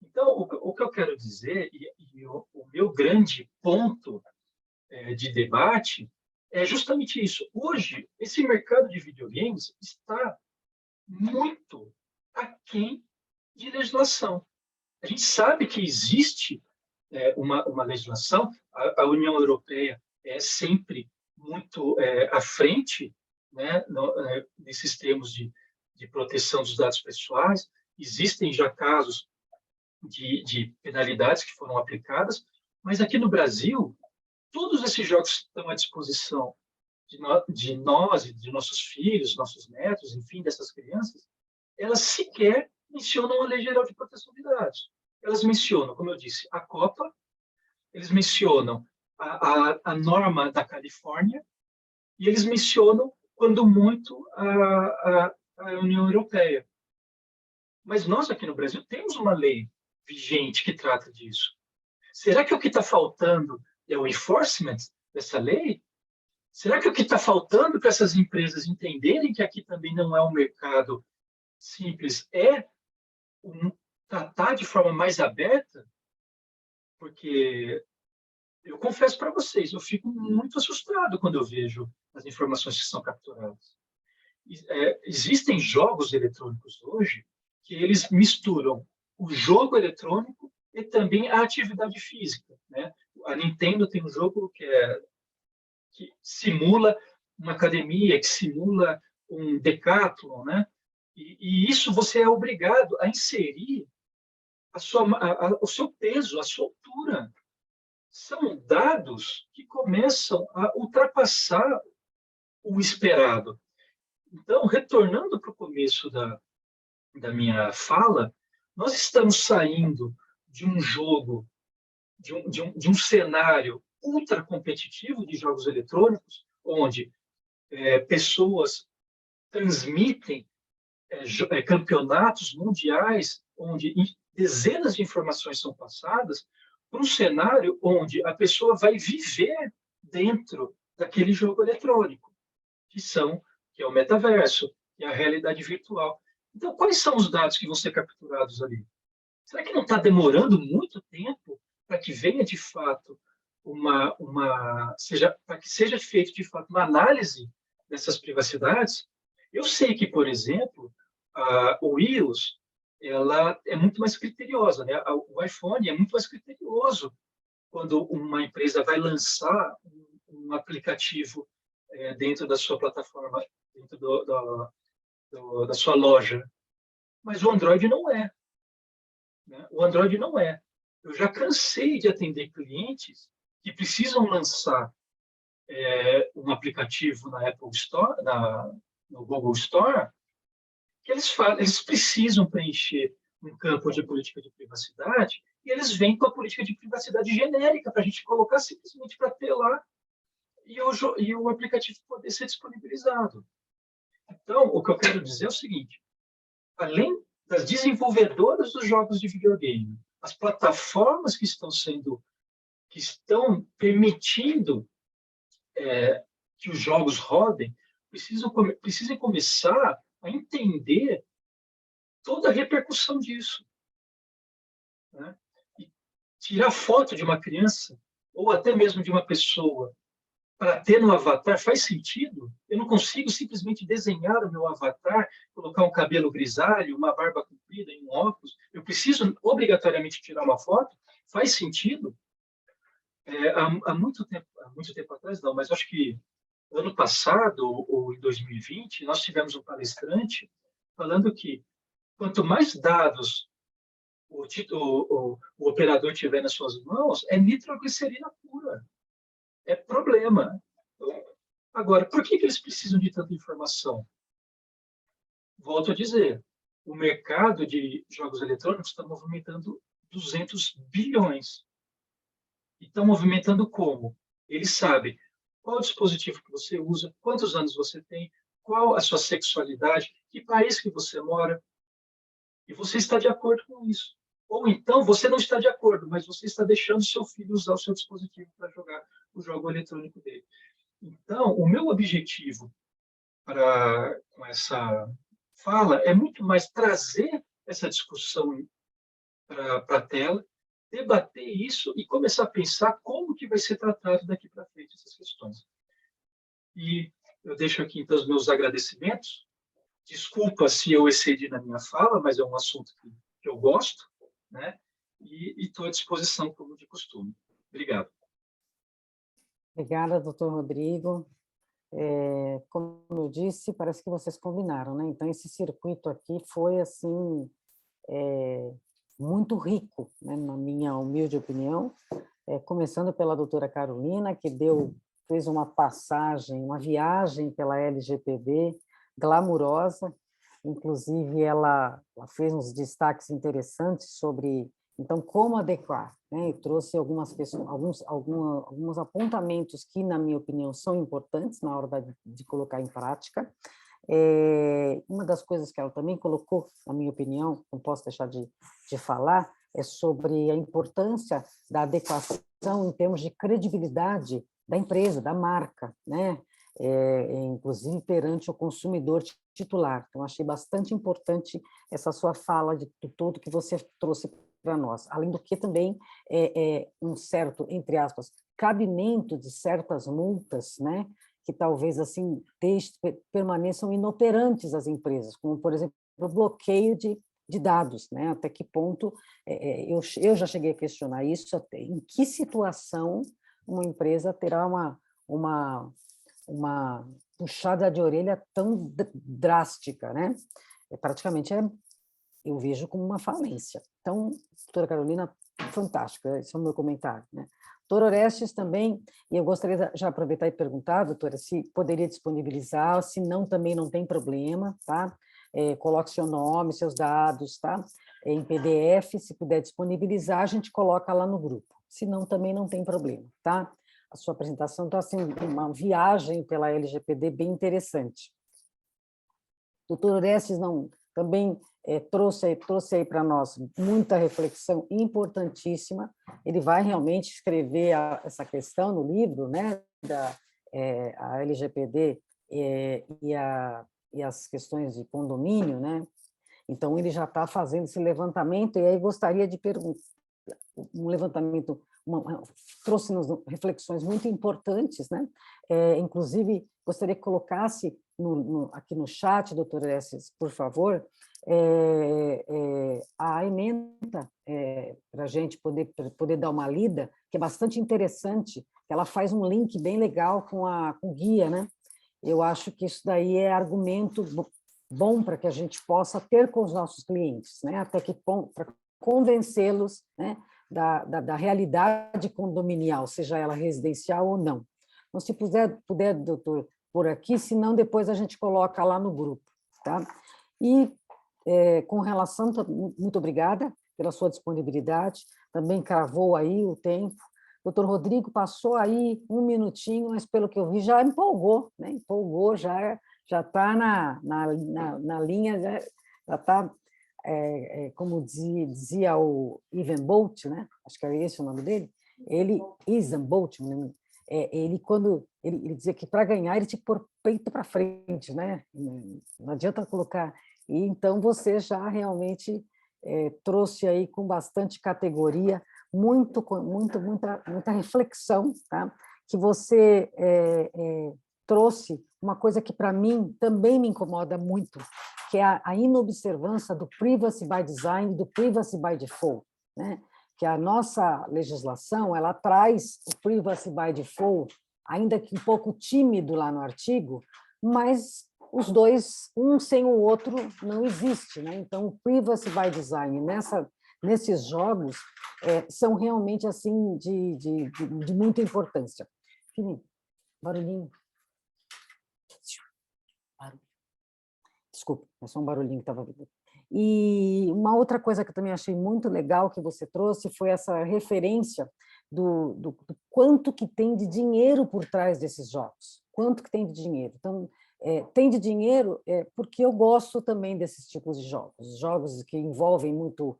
Então, o que eu quero dizer, e o meu grande ponto de debate, é justamente isso. Hoje, esse mercado de videogames está muito aquém de legislação. A gente sabe que existe uma legislação, a União Europeia é sempre muito à frente, né, nesses termos de proteção dos dados pessoais. Existem já casos de penalidades que foram aplicadas, mas aqui no Brasil, todos esses jogos estão à disposição de nós e de nossos filhos, nossos netos, enfim, dessas crianças. Elas sequer mencionam a Lei Geral de Proteção de Dados. Elas mencionam, como eu disse, a Copa, eles mencionam a norma da Califórnia e eles mencionam, quando muito, a União Europeia. Mas nós, aqui no Brasil, temos uma lei vigente que trata disso. Será que o que está faltando é o enforcement dessa lei? Será que o que está faltando para essas empresas entenderem que aqui também não é um mercado simples, é tratar de forma mais aberta? Porque eu confesso para vocês, eu fico muito assustado quando eu vejo as informações que são capturadas. Existem jogos eletrônicos hoje que eles misturam o jogo eletrônico e também a atividade física, né? A Nintendo tem um jogo que simula uma academia, que simula um decathlon, né? E isso você é obrigado a inserir o seu peso, a sua altura. São dados que começam a ultrapassar o esperado. Então, retornando para o começo da minha fala, nós estamos saindo de um jogo, de um cenário ultra competitivo de jogos eletrônicos, onde pessoas transmitem campeonatos mundiais, onde dezenas de informações são passadas, para um cenário onde a pessoa vai viver dentro daquele jogo eletrônico, que é o metaverso, que é a realidade virtual. Então, quais são os dados que vão ser capturados ali? Será que não está demorando muito tempo para que venha, de fato, para que seja feita, de fato, uma análise dessas privacidades? Eu sei que, por exemplo, o iOS ela é muito mais criteriosa, né? O iPhone é muito mais criterioso quando uma empresa vai lançar um aplicativo dentro da sua plataforma, dentro da sua loja. Mas o Android não é. Né? O Android não é. Eu já cansei de atender clientes que precisam lançar um aplicativo na Apple Store, no Google Store, que eles precisam preencher um campo de política de privacidade e eles vêm com a política de privacidade genérica para a gente colocar simplesmente para ter lá e o aplicativo poder ser disponibilizado. Então, o que eu quero dizer é o seguinte: além das desenvolvedoras dos jogos de videogame, as plataformas que estão permitindo que os jogos rodem, precisam começar a entender toda a repercussão disso. Né? E tirar foto de uma criança, ou até mesmo de uma pessoa, para ter no avatar, faz sentido? Eu não consigo simplesmente desenhar o meu avatar, colocar um cabelo grisalho, uma barba comprida e um óculos. Eu preciso obrigatoriamente tirar uma foto? Faz sentido? Há muito tempo atrás, não, mas acho que ano passado, ou em 2020, nós tivemos um palestrante falando que quanto mais dados o operador tiver nas suas mãos, é nitroglicerina pura. É problema. Agora, por que eles precisam de tanta informação? Volto a dizer, o mercado de jogos eletrônicos está movimentando 200 bilhões. E estão movimentando como? Eles sabem qual o dispositivo que você usa, quantos anos você tem, qual a sua sexualidade, que país que você mora, e você está de acordo com isso. Ou então você não está de acordo, mas você está deixando seu filho usar o seu dispositivo para jogar o jogo eletrônico dele. Então, o meu objetivo com essa fala é muito mais trazer essa discussão para a tela, debater isso e começar a pensar como que vai ser tratado daqui para frente essas questões. E eu deixo aqui, então, os meus agradecimentos. Desculpa se eu excedi na minha fala, mas é um assunto que eu gosto, né? E estou à disposição, como de costume. Obrigado. Obrigada, doutor Rodrigo. Como eu disse, parece que vocês combinaram, né? Então, esse circuito aqui foi, assim, muito rico, né? Na minha humilde opinião, começando pela doutora Carolina, que fez uma passagem, uma viagem pela LGPD glamurosa, inclusive ela fez uns destaques interessantes sobre, então, como adequar, né? E trouxe alguns apontamentos que, na minha opinião, são importantes na hora de colocar em prática. Uma das coisas que ela também colocou, na minha opinião, não posso deixar de falar, é sobre a importância da adequação em termos de credibilidade da empresa, da marca, né? Inclusive perante o consumidor titular. Então, achei bastante importante essa sua fala de tudo que você trouxe para nós. Além do que também um certo, entre aspas, cabimento de certas multas, né? Que talvez assim permaneçam inoperantes as empresas, como, por exemplo, o bloqueio de dados, né? Até que ponto, eu já cheguei a questionar isso, até em que situação uma empresa terá uma puxada de orelha tão drástica, né? Praticamente eu vejo como uma falência. Então, doutora Carolina, fantástico, esse é o meu comentário, né? Doutor Orestes também, e eu gostaria de já aproveitar e perguntar, doutora, se poderia disponibilizar, se não, também não tem problema, tá? Coloque seu nome, seus dados, tá? Em PDF, se puder disponibilizar, a gente coloca lá no grupo. Se não, também não tem problema, tá? A sua apresentação está assim, uma viagem pela LGPD bem interessante. Doutor Orestes também trouxe aí para nós muita reflexão importantíssima. Ele vai realmente escrever essa questão no livro, né, a LGPD e as questões de condomínio, né? Então, ele já está fazendo esse levantamento, e aí gostaria de perguntar, um levantamento, trouxe-nos reflexões muito importantes, né? Inclusive, gostaria que colocasse aqui no chat, doutor Orestes, por favor, a ementa para a gente poder dar uma lida, que é bastante interessante, que ela faz um link bem legal com o guia, né? Eu acho que isso daí é argumento bom para que a gente possa ter com os nossos clientes, né? Até que ponto, para convencê-los, né, da realidade condominial, seja ela residencial ou não. Então, se puder, doutor, por aqui, senão depois a gente coloca lá no grupo, tá? E, com relação, muito obrigada pela sua disponibilidade, também cravou aí o tempo. Doutor Rodrigo passou aí um minutinho, mas pelo que eu vi já empolgou, né? Empolgou, já está na linha, já está, como dizia o Ivan Bolt, né? Acho que era esse o nome dele, Ivan Bolt, né? Quando ele dizia que para ganhar ele tinha que pôr peito para frente, né? Não adianta colocar. E então você já realmente trouxe aí com bastante categoria, muita reflexão, tá? Que você trouxe uma coisa que para mim também me incomoda muito, que é a inobservância do privacy by design, do privacy by default, né? Que a nossa legislação ela traz o privacy by default, ainda que um pouco tímido lá no artigo, mas os dois, um sem o outro, não existe, né? Então, o privacy by design nesses jogos são realmente assim de muita importância. Felipe, barulhinho. Desculpa, é só um barulhinho que estava vindo. E uma outra coisa que eu também achei muito legal que você trouxe foi essa referência do quanto que tem de dinheiro por trás desses jogos. Quanto que tem de dinheiro. Então, tem de dinheiro porque eu gosto também desses tipos de jogos que envolvem muito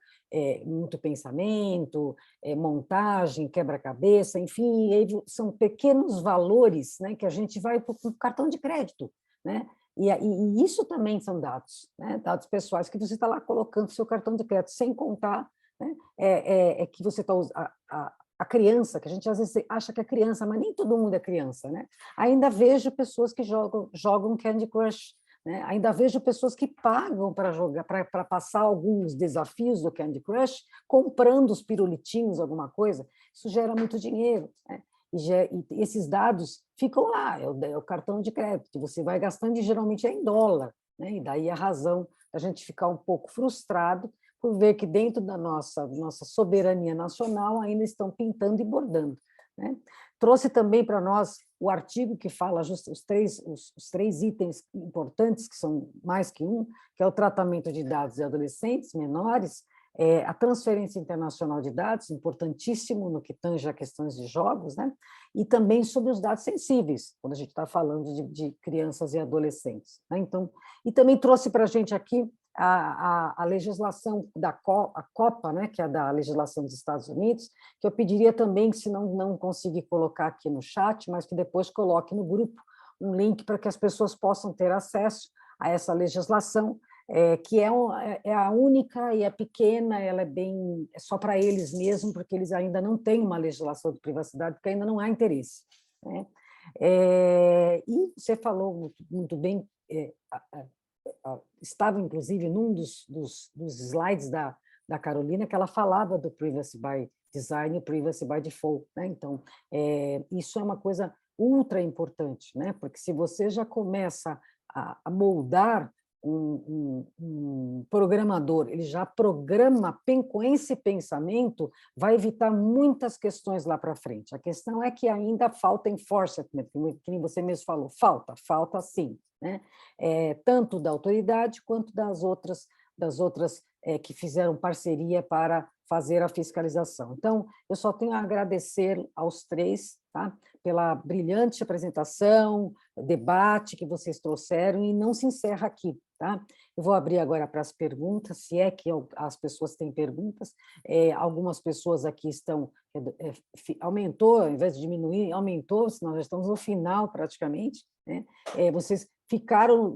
pensamento, montagem, quebra-cabeça, enfim, são pequenos valores, né, que a gente vai para o cartão de crédito, né? E isso também são dados, né? Dados pessoais que você está lá colocando seu cartão de crédito, sem contar, né? Que você está a criança, que a gente às vezes acha que é criança, mas nem todo mundo é criança, né? Ainda vejo pessoas que jogam Candy Crush, né? Ainda vejo pessoas que pagam para jogar, para passar alguns desafios do Candy Crush, comprando os pirulitinhos, alguma coisa. Isso gera muito dinheiro, né? E esses dados ficam lá, é o cartão de crédito, você vai gastando e geralmente é em dólar, né? E daí a razão da gente ficar um pouco frustrado por ver que dentro da nossa soberania nacional ainda estão pintando e bordando, né? Trouxe também para nós o artigo que fala os três itens importantes, que são mais que um, que é o tratamento de dados de adolescentes menores, a transferência internacional de dados, importantíssimo no que tange a questões de jogos, né? E também sobre os dados sensíveis, quando a gente está falando de crianças e adolescentes, né? Então, e também trouxe para a gente aqui a legislação da COPA, né, que é da legislação dos Estados Unidos, que eu pediria também, que se não conseguir colocar aqui no chat, mas que depois coloque no grupo um link para que as pessoas possam ter acesso a essa legislação, que é a única e é pequena, ela é só para eles mesmo, porque eles ainda não têm uma legislação de privacidade, porque ainda não há interesse, né? E você falou muito bem, estava, inclusive, num dos slides da Carolina, que ela falava do Privacy by Design e Privacy by Default, né? Então, isso é uma coisa ultra importante, né? Porque se você já começa a moldar um programador, ele já programa com esse pensamento, vai evitar muitas questões lá para frente. A questão é que ainda falta enforcement, que nem você mesmo falou, falta sim, né? Tanto da autoridade quanto das outras que fizeram parceria para fazer a fiscalização. Então, eu só tenho a agradecer aos três, tá? Pela brilhante apresentação, debate que vocês trouxeram, e não se encerra aqui, tá? Eu vou abrir agora para as perguntas, se é que as pessoas têm perguntas. Algumas pessoas aqui estão... aumentou, ao invés de diminuir, aumentou, senão já estamos no final praticamente, né? Vocês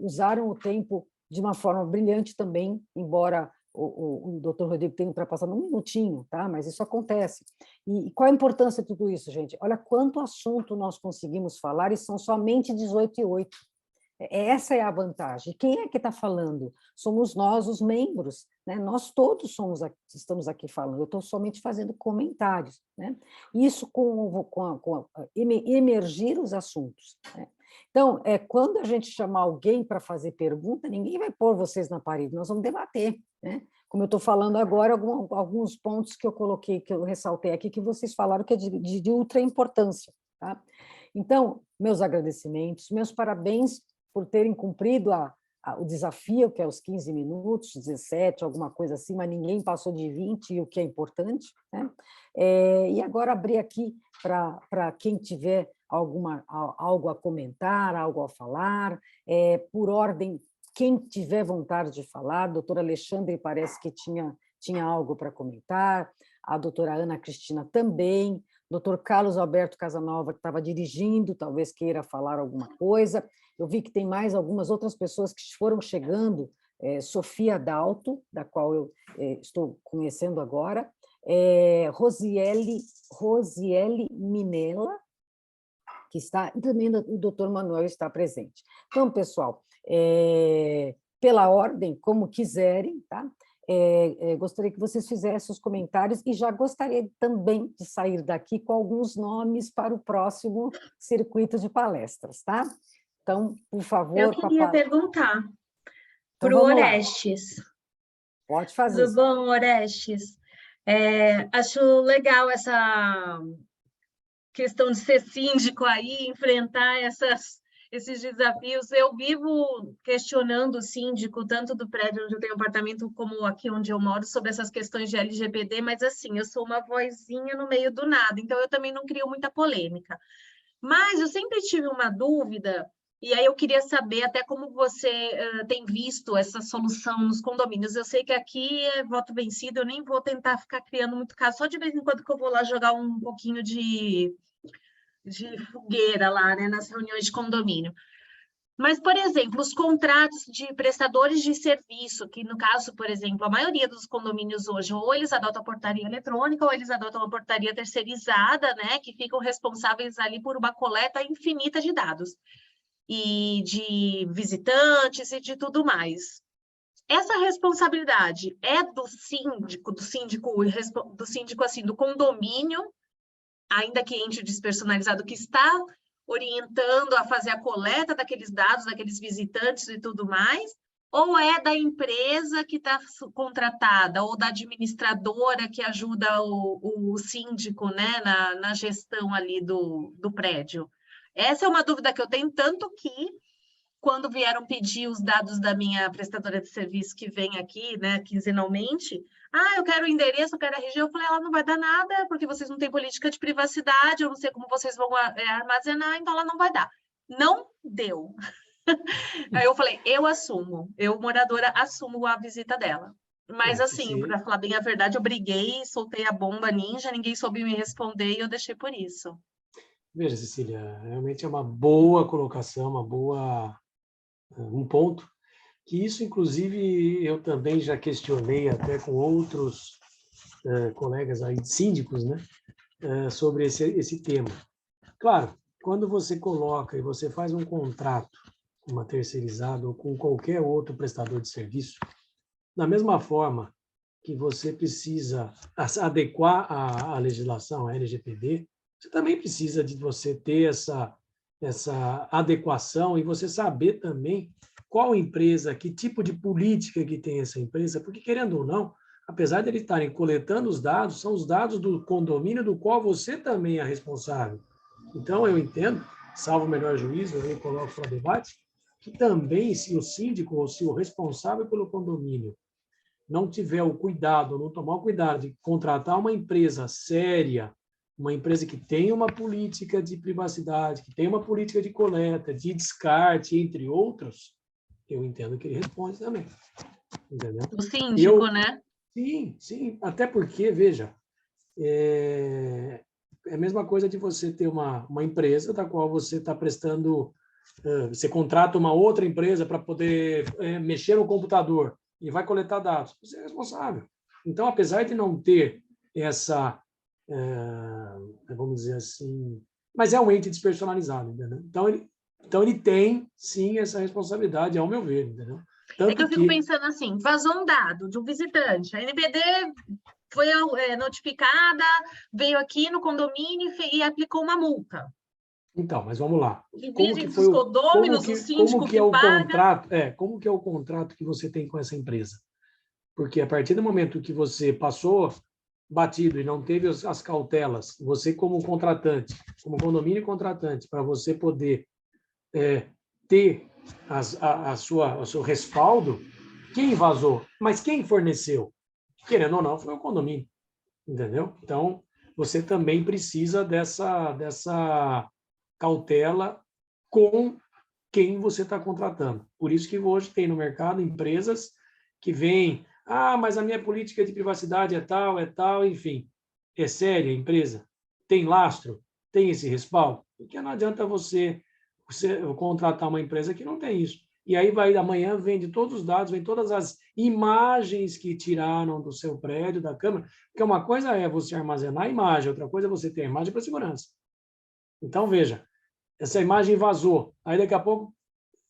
usaram o tempo de uma forma brilhante também, embora o doutor Rodrigo tenha ultrapassado um minutinho, tá? Mas isso acontece. E qual a importância de tudo isso, gente? Olha quanto assunto nós conseguimos falar, e são somente 18:08. Essa é a vantagem. Quem é que está falando? Somos nós, os membros, né? Nós todos estamos aqui falando, eu estou somente fazendo comentários, né? Isso emergir os assuntos, né? Então, quando a gente chamar alguém para fazer pergunta, ninguém vai pôr vocês na parede, nós vamos debater, né? Como eu estou falando agora, alguns pontos que eu coloquei, que eu ressaltei aqui, que vocês falaram que é de ultra importância, tá? Então, meus agradecimentos, meus parabéns por terem cumprido o desafio, que é os 15 minutos, 17, alguma coisa assim, mas ninguém passou de 20, o que é importante, né? E agora abrir aqui para quem tiver algo a comentar, algo a falar, por ordem, quem tiver vontade de falar. A doutora Alexandre parece que tinha algo para comentar, a doutora Ana Cristina também, doutor Carlos Alberto Casanova, que estava dirigindo, talvez queira falar alguma coisa. Eu vi que tem mais algumas outras pessoas que foram chegando, Sofia Dalto, da qual eu estou conhecendo agora, Rosiele Minella, que está, e também o doutor Manuel está presente. Então, pessoal, pela ordem, como quiserem, tá? Gostaria que vocês fizessem os comentários, e já gostaria também de sair daqui com alguns nomes para o próximo circuito de palestras, tá? Então, por favor... Eu queria perguntar então, para o Orestes. Pode fazer. Tudo bom, Orestes? Acho legal essa questão de ser síndico aí, enfrentar esses desafios. Eu vivo questionando o síndico, tanto do prédio onde eu tenho apartamento, como aqui onde eu moro, sobre essas questões de LGPD, mas assim, eu sou uma vozinha no meio do nada, então eu também não crio muita polêmica. Mas eu sempre tive uma dúvida, e aí eu queria saber até como você tem visto essa solução nos condomínios. Eu sei que aqui é voto vencido, eu nem vou tentar ficar criando muito caso, só de vez em quando que eu vou lá jogar um pouquinho de fogueira lá, né, nas reuniões de condomínio. Mas, por exemplo, os contratos de prestadores de serviço, que no caso, por exemplo, a maioria dos condomínios hoje, ou eles adotam a portaria eletrônica, ou eles adotam a portaria terceirizada, né, que ficam responsáveis ali por uma coleta infinita de dados, e de visitantes e de tudo mais. Essa responsabilidade é do síndico assim, do condomínio, ainda que ente despersonalizado, que está orientando a fazer a coleta daqueles dados, daqueles visitantes e tudo mais, ou é da empresa que está contratada, ou da administradora que ajuda o síndico, né, na gestão ali do prédio? Essa é uma dúvida que eu tenho, tanto que quando vieram pedir os dados da minha prestadora de serviço que vem aqui, né, quinzenalmente, eu quero o endereço, eu quero a RG, eu falei, ela não vai dar nada, porque vocês não têm política de privacidade, eu não sei como vocês vão armazenar, então ela não vai dar. Não deu. Aí eu falei, eu, moradora, assumo a visita dela. Mas assim, para falar bem a verdade, eu briguei, soltei a bomba ninja, ninguém soube me responder e eu deixei por isso. Veja, Cecília, realmente é uma boa colocação, um ponto, que isso, inclusive, eu também já questionei até com outros colegas aí, síndicos, né, sobre esse tema. Claro, quando você coloca e você faz um contrato com uma terceirizada ou com qualquer outro prestador de serviço, da mesma forma que você precisa adequar a legislação, a LGPD, você também precisa de você ter essa adequação e você saber também qual empresa, que tipo de política que tem essa empresa, porque, querendo ou não, apesar de eles estarem coletando os dados, são os dados do condomínio do qual você também é responsável. Então, eu entendo, salvo o melhor juízo, eu coloco para debate, que também, se o síndico ou se o responsável pelo condomínio não tiver o cuidado, não tomar o cuidado de contratar uma empresa séria, uma empresa que tenha uma política de privacidade, que tenha uma política de coleta, de descarte, entre outros, eu entendo que ele responde também. Entendeu? O síndico, né? Sim. Até porque, veja, é a mesma coisa de você ter uma empresa da qual você está prestando, você contrata uma outra empresa para poder mexer no computador e vai coletar dados. Você é responsável. Então, apesar de não ter essa, vamos dizer assim, mas é um ente despersonalizado, entendeu? Então ele tem, sim, essa responsabilidade, ao meu ver, entendeu? Tanto que eu fico pensando assim, vazou um dado de um visitante, a NPD foi notificada, veio aqui no condomínio e aplicou uma multa. Então, mas vamos lá. Como que foi o síndico que paga? Como que é o contrato que você tem com essa empresa? Porque a partir do momento que você passou batido e não teve as cautelas, você como contratante, como condomínio contratante, para você poder ter o seu respaldo, quem vazou? Mas quem forneceu? Querendo ou não, foi o condomínio. Entendeu? Então, você também precisa dessa cautela com quem você está contratando. Por isso que hoje tem no mercado empresas que vêm, mas a minha política de privacidade é tal, enfim. É séria a empresa? Tem lastro? Tem esse respaldo? Porque não adianta você contratar uma empresa que não tem isso. E aí amanhã vende todos os dados, vem todas as imagens que tiraram do seu prédio, da câmera, porque uma coisa é você armazenar a imagem, outra coisa é você ter a imagem para segurança. Então, veja, essa imagem vazou, aí daqui a pouco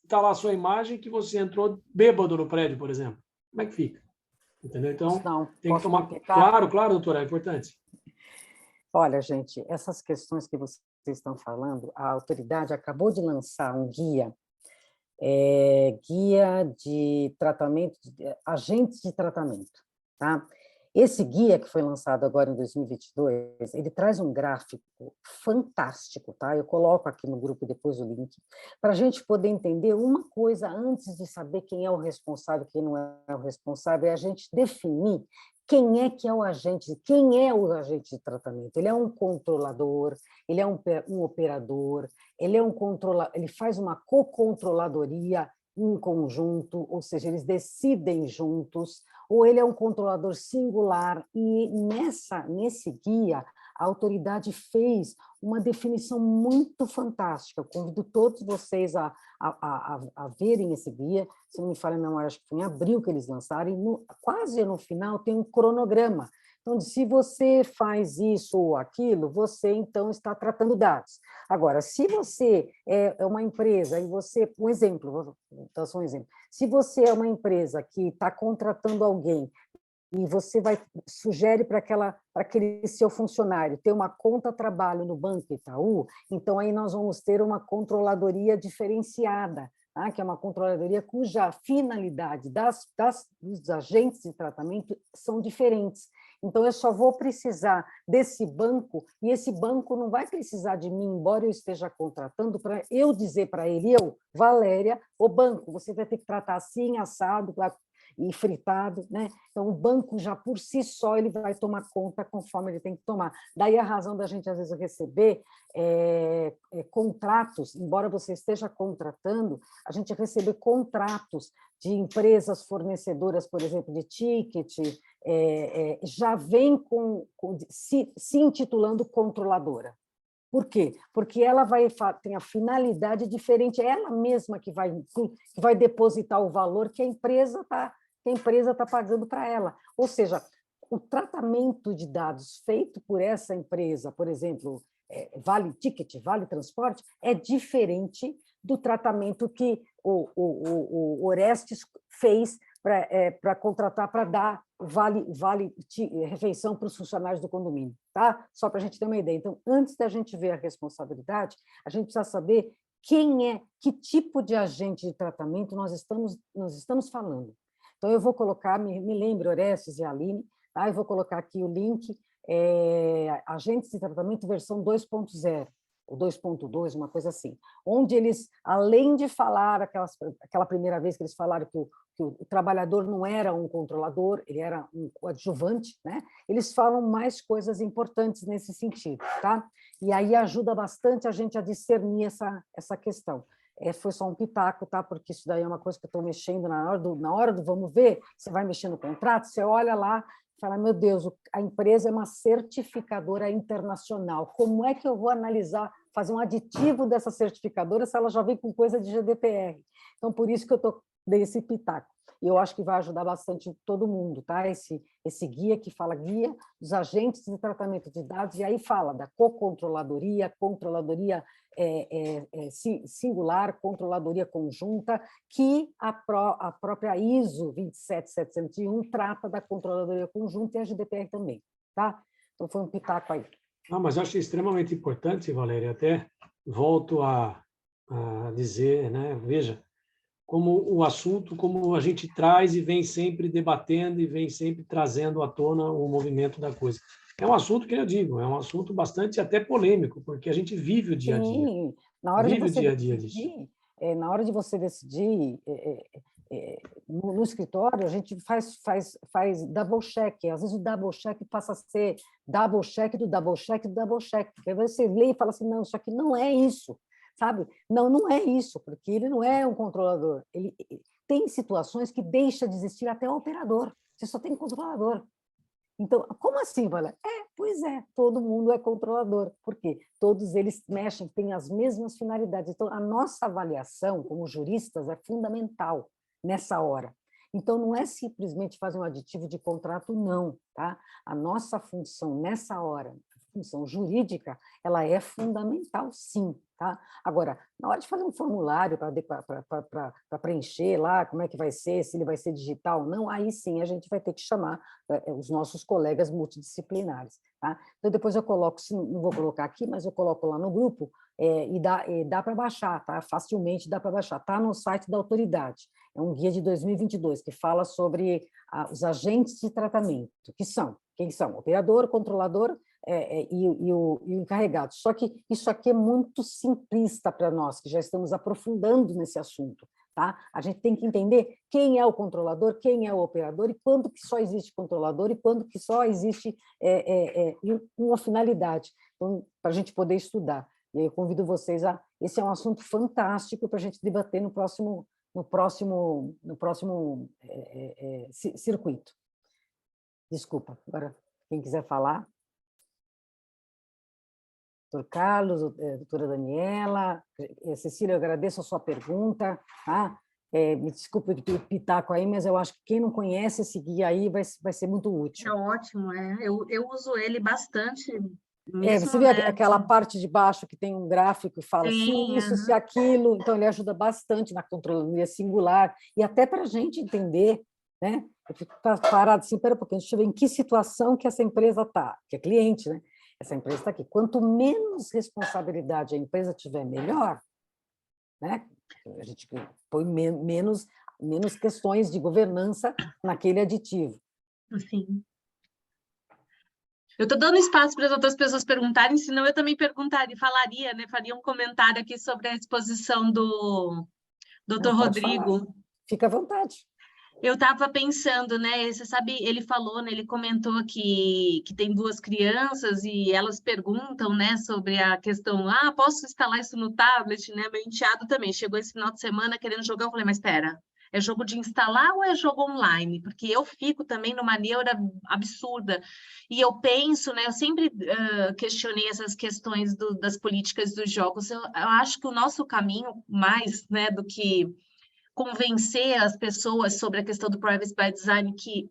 está lá a sua imagem que você entrou bêbado no prédio, por exemplo. Como é que fica? Entendeu? Então, tem que tomar... Claro, doutora, é importante. Olha, gente, essas questões que vocês estão falando, a autoridade acabou de lançar um guia, guia de tratamento, agentes de tratamento, tá? Esse guia que foi lançado agora em 2022, ele traz um gráfico fantástico, tá? Eu coloco aqui no grupo depois o link, para a gente poder entender uma coisa antes de saber quem é o responsável, quem não é o responsável, é a gente definir quem é que é o agente, quem é o agente de tratamento. Ele é um controlador, ele é um operador, ele faz uma co-controladoria em conjunto, ou seja, eles decidem juntos, ou ele é um controlador singular, e nesse guia a autoridade fez uma definição muito fantástica. Eu convido todos vocês a verem esse guia. Se não me falha a memória, acho que foi em abril que eles lançaram, e quase no final tem um cronograma. Então, se você faz isso ou aquilo, você, então, está tratando dados. Agora, se você é uma empresa, e você, um exemplo, vou dar só um exemplo, se você é uma empresa que está contratando alguém e você sugere para aquele seu funcionário ter uma conta trabalho no Banco Itaú, então aí nós vamos ter uma controladoria diferenciada, tá? Que é uma controladoria cuja finalidade dos agentes de tratamento são diferentes. Então, eu só vou precisar desse banco, e esse banco não vai precisar de mim, embora eu esteja contratando, para eu dizer para ele, Valéria, o banco, você vai ter que tratar assim, assado e fritado, né? Então, o banco já por si só ele vai tomar conta conforme ele tem que tomar. Daí a razão da gente, às vezes, receber contratos, embora você esteja contratando, a gente receber contratos de empresas fornecedoras, por exemplo, de ticket, já vem se intitulando controladora. Por quê? Porque ela tem a finalidade diferente, é ela mesma que vai depositar o valor que a empresa está pagando para ela. Ou seja, o tratamento de dados feito por essa empresa, por exemplo, Vale Ticket, Vale Transporte, é diferente do tratamento que o Orestes fez para contratar, para dar vale refeição para os funcionários do condomínio, tá? Só para a gente ter uma ideia. Então, antes da gente ver a responsabilidade, a gente precisa saber que tipo de agente de tratamento nós estamos falando. Então, eu vou colocar, me lembro, Orestes e Aline, tá? Eu vou colocar aqui o link, agentes de tratamento versão 2.0, ou 2.2, uma coisa assim, onde eles, além de falar aquela primeira vez que eles falaram que o trabalhador não era um controlador, ele era um coadjuvante, né? Eles falam mais coisas importantes nesse sentido, tá? E aí ajuda bastante a gente a discernir essa questão. Foi só um pitaco, tá? Porque isso daí é uma coisa que eu estou mexendo na hora do vamos ver, você vai mexer no contrato, você olha lá, fala, meu Deus, a empresa é uma certificadora internacional. Como é que eu vou analisar, fazer um aditivo dessa certificadora se ela já vem com coisa de GDPR? Então, por isso que eu dei esse pitaco. E eu acho que vai ajudar bastante todo mundo, tá? Esse guia que fala guia dos agentes de tratamento de dados, e aí fala da cocontroladoria, controladoria singular, controladoria conjunta, que a própria ISO 27701 trata da controladoria conjunta e a GDPR também, tá? Então, foi um pitaco aí. Mas eu acho extremamente importante, Valéria, até volto a dizer, né? Veja, como o assunto, como a gente traz e vem sempre debatendo e vem sempre trazendo à tona o movimento da coisa. É um assunto que eu digo, é um assunto bastante até polêmico, porque a gente vive o dia a dia. Sim, na hora de você decidir no escritório, a gente faz double check. Às vezes o double check passa a ser double check do double check do double check. Porque você lê e fala assim, não, isso aqui não é isso, sabe? Não é isso, porque ele não é um controlador. Ele tem situações que deixa de existir até o operador. Você só tem um controlador. Então, como assim, Valéria? Pois é, todo mundo é controlador, porque todos eles mexem, têm as mesmas finalidades. Então, a nossa avaliação, como juristas, é fundamental nessa hora. Então, não é simplesmente fazer um aditivo de contrato, não, tá? A nossa função nessa hora, a função jurídica, ela é fundamental, sim, tá? Agora, na hora de fazer um formulário para preencher lá, como é que vai ser, se ele vai ser digital ou não, aí sim a gente vai ter que chamar os nossos colegas multidisciplinares, tá? Então, depois eu coloco, não vou colocar aqui, mas eu coloco lá no grupo, e dá para baixar, tá? Facilmente dá para baixar, tá no site da autoridade. É um guia de 2022 que fala sobre os agentes de tratamento, quem são? Operador, controlador e o encarregado. Só que isso aqui é muito simplista para nós, que já estamos aprofundando nesse assunto, tá? A gente tem que entender quem é o controlador, quem é o operador, e quando que só existe controlador e quando que só existe uma finalidade, então, para a gente poder estudar. E eu convido vocês esse é um assunto fantástico para a gente debater no próximo circuito. Desculpa, agora, quem quiser falar. doutor Carlos, doutora Daniela, Cecília, eu agradeço a sua pergunta, tá? Me desculpe o pitaco aí, mas eu acho que quem não conhece esse guia aí vai ser muito útil. É ótimo, eu uso ele bastante, mesmo, você vê né? aquela parte de baixo que tem um gráfico e fala se isso, se aquilo, então ele ajuda bastante na controladoria singular e até para a gente entender, né? Eu fico parado assim, espera um pouquinho, deixa eu ver em que situação que essa empresa está, que é cliente, né? Essa empresa está aqui. Quanto menos responsabilidade a empresa tiver, melhor, né? A gente põe menos questões de governança naquele aditivo. Sim. Eu estou dando espaço para as outras pessoas perguntarem, senão eu também falaria, né? Faria um comentário aqui sobre a exposição do Dr. Rodrigo. Falar. Fica à vontade. Eu estava pensando, né? Você sabe, ele falou, né? Ele comentou que tem 2 crianças e elas perguntam, né? Sobre a questão, posso instalar isso no tablet, né? Meu enteado também chegou esse final de semana querendo jogar. Eu falei, mas espera, é jogo de instalar ou é jogo online? Porque eu fico também numa neura absurda. E eu penso, né? Eu sempre questionei essas questões das políticas dos jogos. Eu acho que o nosso caminho, mais, né? Do que convencer as pessoas sobre a questão do privacy by design, que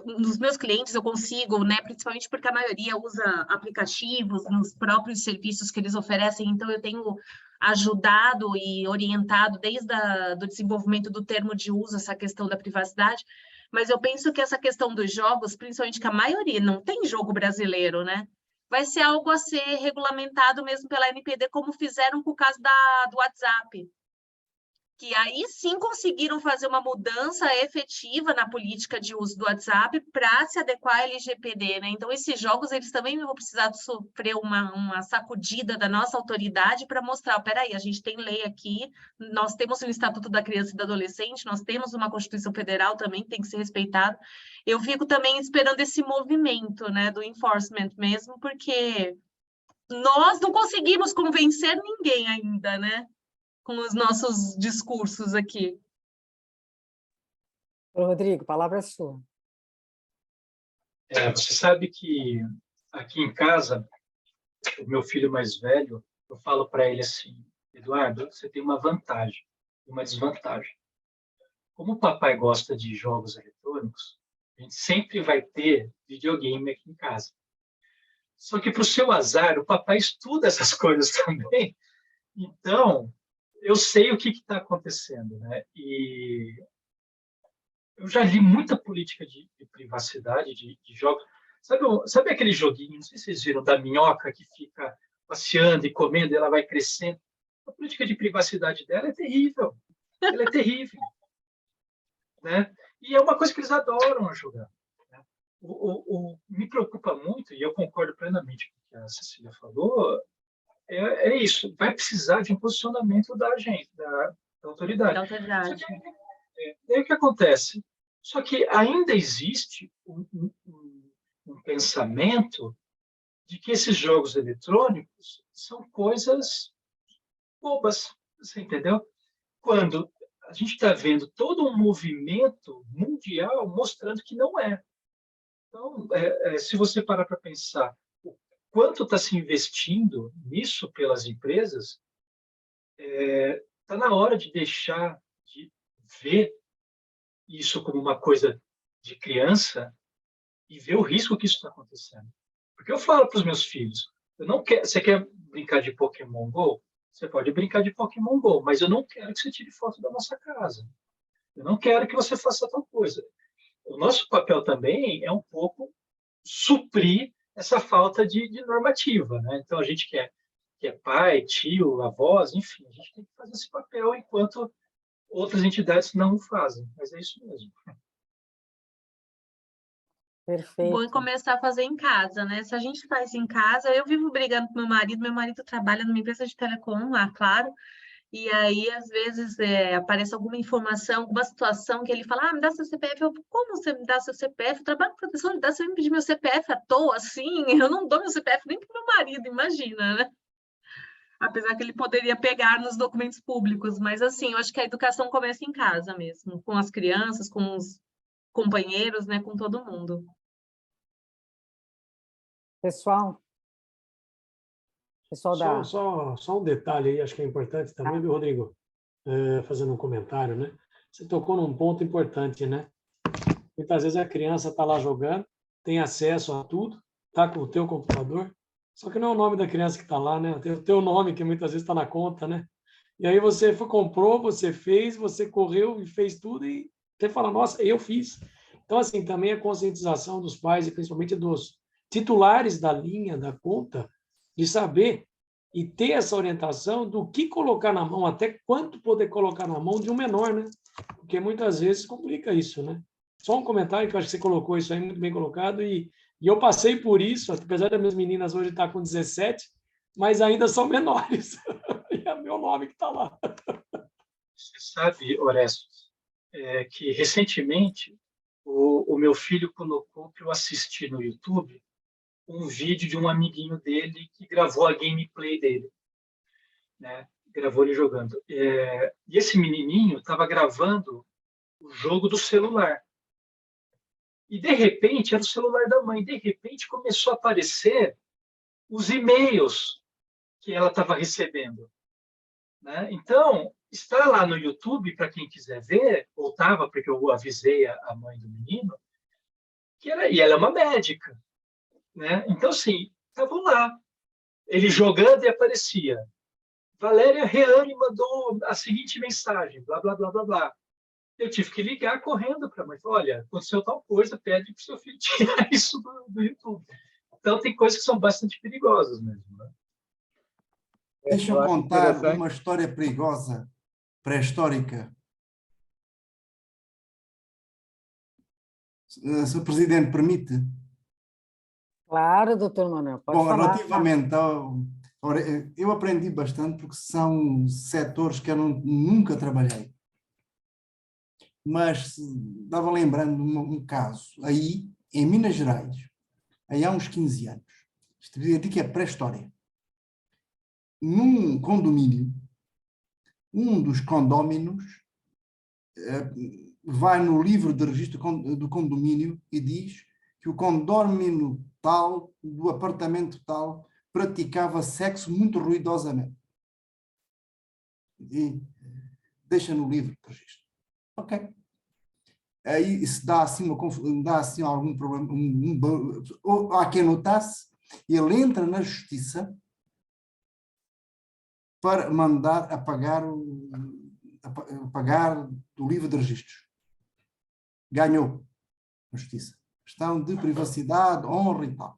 nos meus clientes eu consigo, né, principalmente porque a maioria usa aplicativos nos próprios serviços que eles oferecem, então eu tenho ajudado e orientado desde do desenvolvimento do termo de uso essa questão da privacidade, mas eu penso que essa questão dos jogos, principalmente que a maioria não tem jogo brasileiro, né, vai ser algo a ser regulamentado mesmo pela NPD, como fizeram com o caso do WhatsApp, que aí sim conseguiram fazer uma mudança efetiva na política de uso do WhatsApp para se adequar à LGPD, né? Então, esses jogos, eles também vão precisar sofrer uma sacudida da nossa autoridade para mostrar, peraí, a gente tem lei aqui, nós temos o Estatuto da Criança e do Adolescente, nós temos uma Constituição Federal também, que tem que ser respeitado. Eu fico também esperando esse movimento, né, do enforcement mesmo, porque nós não conseguimos convencer ninguém ainda, né? Com os nossos discursos aqui. Rodrigo, a palavra é sua. Você sabe que aqui em casa, o meu filho mais velho, eu falo para ele assim, Eduardo, você tem uma vantagem e uma desvantagem. Como o papai gosta de jogos eletrônicos, a gente sempre vai ter videogame aqui em casa. Só que, para o seu azar, o papai estuda essas coisas também. Então, eu sei o que está acontecendo, né? E eu já li muita política de privacidade de jogos. Sabe aquele joguinho, não sei se vocês viram, da minhoca que fica passeando e comendo e ela vai crescendo? A política de privacidade dela é terrível. Ela é terrível. Né? E é uma coisa que eles adoram jogar. Né? Me preocupa muito, e eu concordo plenamente com o que a Cecília falou, é isso, vai precisar de um posicionamento da gente, da autoridade. Da autoridade. Só que, o que acontece? Só que ainda existe um pensamento de que esses jogos eletrônicos são coisas bobas, você entendeu? Quando a gente está vendo todo um movimento mundial mostrando que não é. Então, se você parar para pensar quanto está se investindo nisso pelas empresas, está na hora de deixar de ver isso como uma coisa de criança e ver o risco que isso está acontecendo. Porque eu falo para os meus filhos, você quer brincar de Pokémon Go? Você pode brincar de Pokémon Go, mas eu não quero que você tire foto da nossa casa. Eu não quero que você faça tal coisa. O nosso papel também é um pouco suprir essa falta de normativa, né? Então, a gente que é pai, tio, avós, enfim, a gente tem que fazer esse papel enquanto outras entidades não o fazem. Mas é isso mesmo. Perfeito. Bom começar a fazer em casa, né? Se a gente faz em casa, eu vivo brigando com meu marido trabalha numa empresa de telecom, claro, e aí, às vezes, aparece alguma informação, alguma situação que ele fala, me dá seu CPF. Eu, como você me dá seu CPF? Eu trabalho com proteção de dados, você vai me pedir meu CPF à toa, assim? Eu não dou meu CPF nem para o meu marido, imagina, né? Apesar que ele poderia pegar nos documentos públicos, mas, assim, eu acho que a educação começa em casa mesmo, com as crianças, com os companheiros, né, com todo mundo. Pessoal? Pessoal da... Só um detalhe aí, acho que é importante também, viu, Rodrigo? Fazendo um comentário, né? Você tocou num ponto importante, né? Muitas vezes a criança está lá jogando, tem acesso a tudo, está com o teu computador, só que não é o nome da criança que está lá, né? Tem o teu nome, que muitas vezes está na conta, né? E aí você comprou, você fez, você correu e fez tudo e você fala, nossa, eu fiz. Então, assim, também a conscientização dos pais e principalmente dos titulares da linha, da conta, de saber e ter essa orientação do que colocar na mão, até quanto poder colocar na mão de um menor, né? Porque muitas vezes complica isso, né? Só um comentário que eu acho que você colocou isso aí muito bem colocado e eu passei por isso, apesar das minhas meninas hoje estar com 17, mas ainda são menores. E é meu nome que está lá. Você sabe, Orestes, que recentemente o meu filho colocou para eu assistir no YouTube um vídeo de um amiguinho dele que gravou a gameplay dele, né? Gravou ele jogando. E esse menininho estava gravando o jogo do celular. E, de repente, era o celular da mãe. De repente, começou a aparecer os e-mails que ela estava recebendo, né? Então, está lá no YouTube, para quem quiser ver, ou estava, porque eu avisei a mãe do menino, e ela é uma médica, né? Então, assim, estavam lá. Ele jogando e aparecia. Valéria Reane mandou a seguinte mensagem, blá, blá, blá, blá, blá. Eu tive que ligar correndo para a mãe. Olha, aconteceu tal coisa, pede para o seu filho tirar isso do YouTube. Então, tem coisas que são bastante perigosas mesmo, né? Deixa eu contar uma história perigosa, pré-histórica. Se o Presidente permite. Claro, doutor Manuel, pode Bom, falar. relativamente ao... Eu aprendi bastante porque são setores que eu nunca trabalhei. Mas estava lembrando um caso aí, em Minas Gerais, aí há uns 15 anos. Isto aqui é pré-história. Num condomínio, um dos condóminos vai no livro de registro do condomínio e diz que o condómino tal, do apartamento tal, praticava sexo muito ruidosamente. E deixa no livro de registro. Ok. Aí se dá assim, dá assim algum problema, ou há quem notasse, ele entra na justiça para mandar apagar do livro de registros. Ganhou a justiça. Questão de privacidade, honra e tal.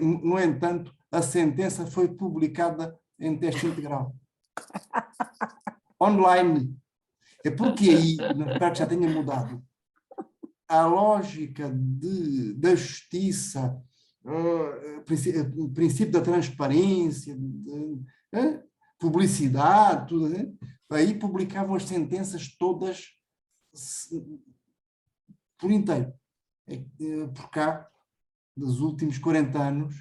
No entanto, a sentença foi publicada em texto integral. Online. É porque aí, espero que já tenha mudado, a lógica da justiça, o princípio da transparência, publicidade, tudo, né? Aí publicavam as sentenças todas por inteiro. Por cá, dos últimos 40 anos,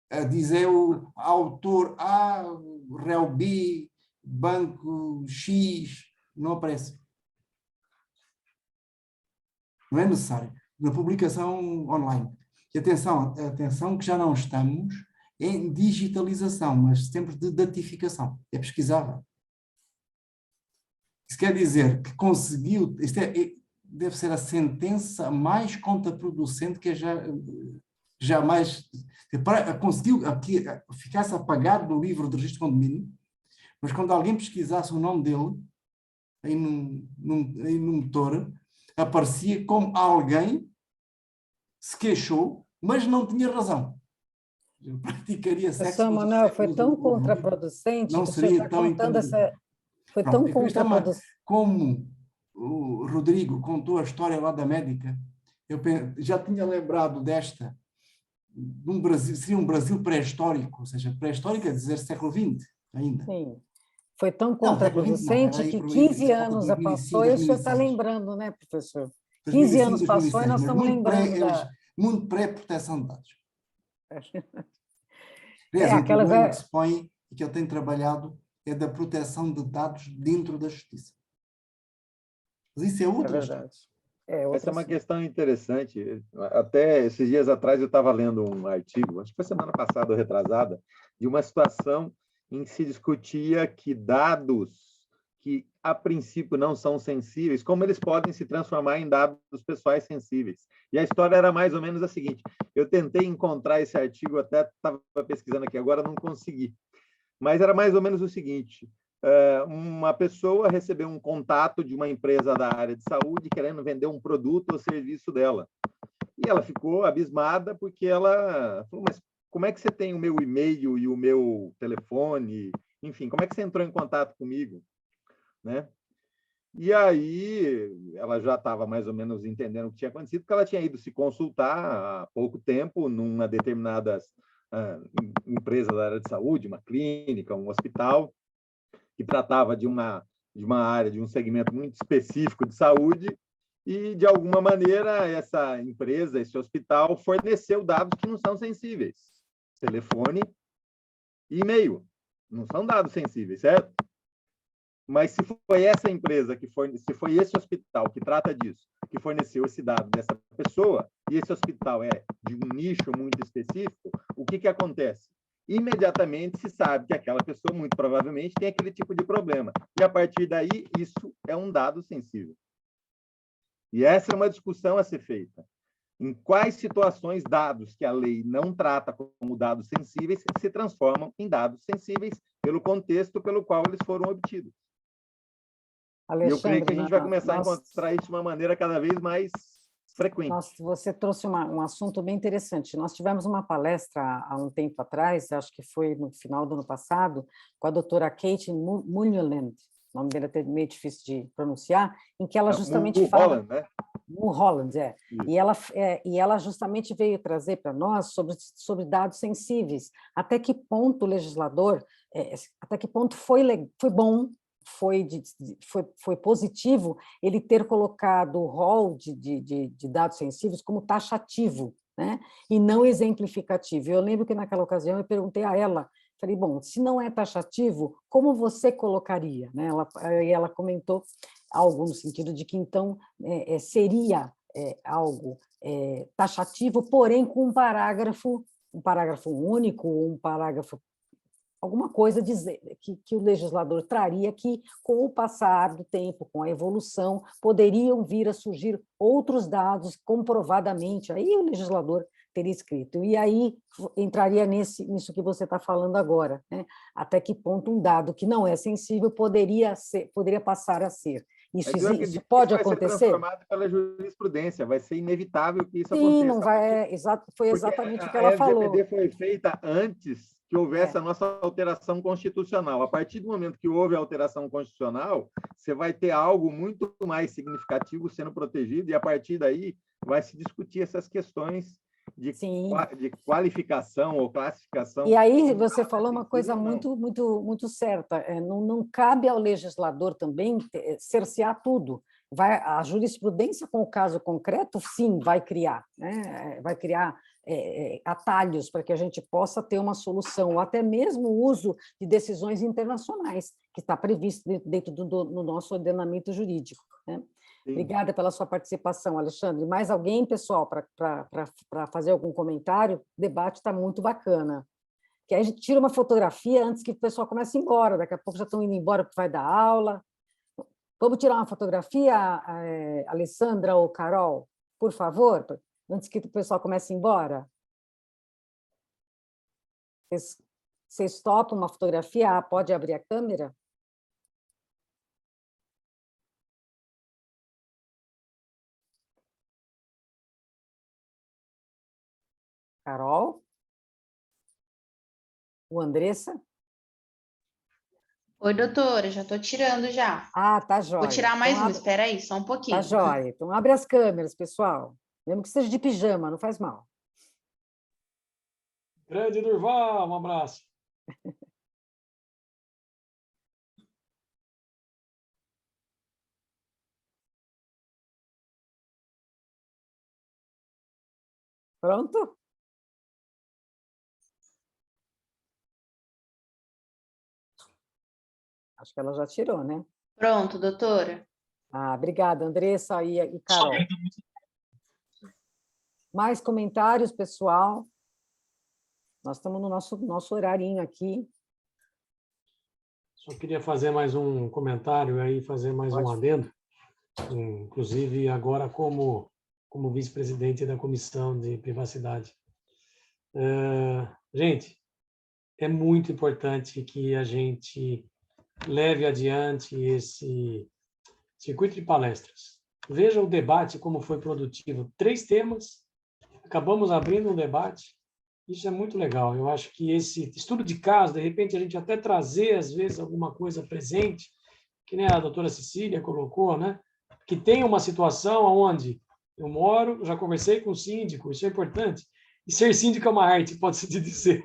a dizer o autor A, réu B, banco X, não aparece. Não é necessário. Na publicação online. E atenção que já não estamos em digitalização, mas sempre de datificação. É pesquisável. Isso quer dizer que conseguiu... deve ser a sentença mais contraproducente que jamais... Conseguiu ficar-se apagado do livro de registro de condomínio, mas quando alguém pesquisasse o nome dele, aí no motor, aparecia como alguém se queixou, mas não tinha razão. Eu praticaria sexo. Professor Manuel, foi tão contraproducente. Não seria tão interessante. Foi tão contraproducente. Como o Rodrigo contou a história lá da médica, eu já tinha lembrado desta, de um Brasil, seria um Brasil pré-histórico, ou seja, pré-histórico é dizer século XX ainda. Sim. Foi tão contraproducente que 15 anos já passou e o senhor está lembrando, né, professor? 15 anos passou e nós estamos lembrando. Muito pré-proteção de dados. Aliás, o problema que se põe e que eu tenho trabalhado é da proteção de dados dentro da justiça. Mas isso é outra história. Essa é uma questão interessante. Até esses dias atrás eu estava lendo um artigo, acho que foi semana passada ou retrasada, de uma situação em que se discutia que dados que, a princípio, não são sensíveis, como eles podem se transformar em dados pessoais sensíveis. E a história era mais ou menos a seguinte: eu tentei encontrar esse artigo, até estava pesquisando aqui agora, não consegui. Mas era mais ou menos o seguinte: uma pessoa recebeu um contato de uma empresa da área de saúde querendo vender um produto ou serviço dela. E ela ficou abismada porque ela falou, mas como é que você tem o meu e-mail e o meu telefone? Enfim, como é que você entrou em contato comigo? Né? E aí ela já estava mais ou menos entendendo o que tinha acontecido, porque ela tinha ido se consultar há pouco tempo numa determinada empresa da área de saúde, uma clínica, um hospital, que tratava de uma área, de um segmento muito específico de saúde, e, de alguma maneira, essa empresa, esse hospital, forneceu dados que não são sensíveis. Telefone e e-mail. Não são dados sensíveis, certo? Mas se foi essa empresa, se foi esse hospital que trata disso, que forneceu esse dado dessa pessoa, e esse hospital é de um nicho muito específico, o que acontece? Imediatamente se sabe que aquela pessoa, muito provavelmente, tem aquele tipo de problema. E, a partir daí, isso é um dado sensível. E essa é uma discussão a ser feita. Em quais situações dados que a lei não trata como dados sensíveis se transformam em dados sensíveis pelo contexto pelo qual eles foram obtidos. Alexandre, e eu creio que a gente vai começar a encontrar isso de uma maneira cada vez mais frequente. Você trouxe um assunto bem interessante. Nós tivemos uma palestra há um tempo atrás, acho que foi no final do ano passado, com a doutora Kate Mulholland, o nome dela é meio difícil de pronunciar, em que ela justamente fala... Holland, né? Mulholland, e ela justamente veio trazer para nós sobre dados sensíveis, até que ponto o legislador, até que ponto foi bom, foi positivo ele ter colocado o rol de dados sensíveis como taxativo, né? E não exemplificativo. Eu lembro que naquela ocasião eu perguntei a ela, falei, bom, se não é taxativo, como você colocaria? Né? Ela comentou algo no sentido de que, então, seria algo taxativo, porém com um parágrafo único, um parágrafo, alguma coisa que o legislador traria que, com o passar do tempo, com a evolução, poderiam vir a surgir outros dados comprovadamente, aí o legislador teria escrito. E aí entraria nisso que você está falando agora, né? Até que ponto um dado que não é sensível poderia passar a ser. Isso pode acontecer? Vai ser transformado pela jurisprudência, vai ser inevitável que isso aconteça. Sim, não vai, foi exatamente o que ela falou. A LGPD foi feita antes que houvesse a nossa alteração constitucional. A partir do momento que houve a alteração constitucional, você vai ter algo muito mais significativo sendo protegido, e a partir daí vai se discutir essas questões de qualificação ou classificação. E aí você falou uma coisa muito certa, não cabe ao legislador também cercear tudo. A jurisprudência, com o caso concreto, sim, vai criar, né? Vai criar atalhos para que a gente possa ter uma solução, ou até mesmo o uso de decisões internacionais, que está previsto dentro do nosso ordenamento jurídico, né? Obrigada pela sua participação, Alexandre. Mais alguém, pessoal, para fazer algum comentário? O debate está muito bacana. Que aí a gente tira uma fotografia antes que o pessoal comece a ir embora. Daqui a pouco já estão indo embora porque vai dar aula. Vamos tirar uma fotografia, Alessandra ou Carol, por favor, antes que o pessoal comece a ir embora? Vocês topam uma fotografia? Pode abrir a câmera? Carol? O Andressa? Oi, doutora, já estou tirando já. Ah, tá jóia. Vou tirar mais um, espera aí, só um pouquinho. Tá jóia. Então, abre as câmeras, pessoal. Mesmo que seja de pijama, não faz mal. Grande Durval, um abraço. Pronto? Acho que ela já tirou, né? Pronto, doutora. Obrigada, Andressa e Carol. Mais comentários, pessoal? Nós estamos no nosso horarinho aqui. Só queria fazer mais um comentário aí, fazer mais um adendo, inclusive agora como vice-presidente da Comissão de Privacidade. Gente, é muito importante que a gente leve adiante esse circuito de palestras. Veja o debate, como foi produtivo. 3 temas, acabamos abrindo um debate. Isso é muito legal. Eu acho que esse estudo de caso, de repente, a gente até trazer, às vezes, alguma coisa presente, que nem a doutora Cecília colocou, né? Que tem uma situação onde eu moro, já conversei com o síndico, isso é importante. E ser síndico é uma arte, pode-se dizer.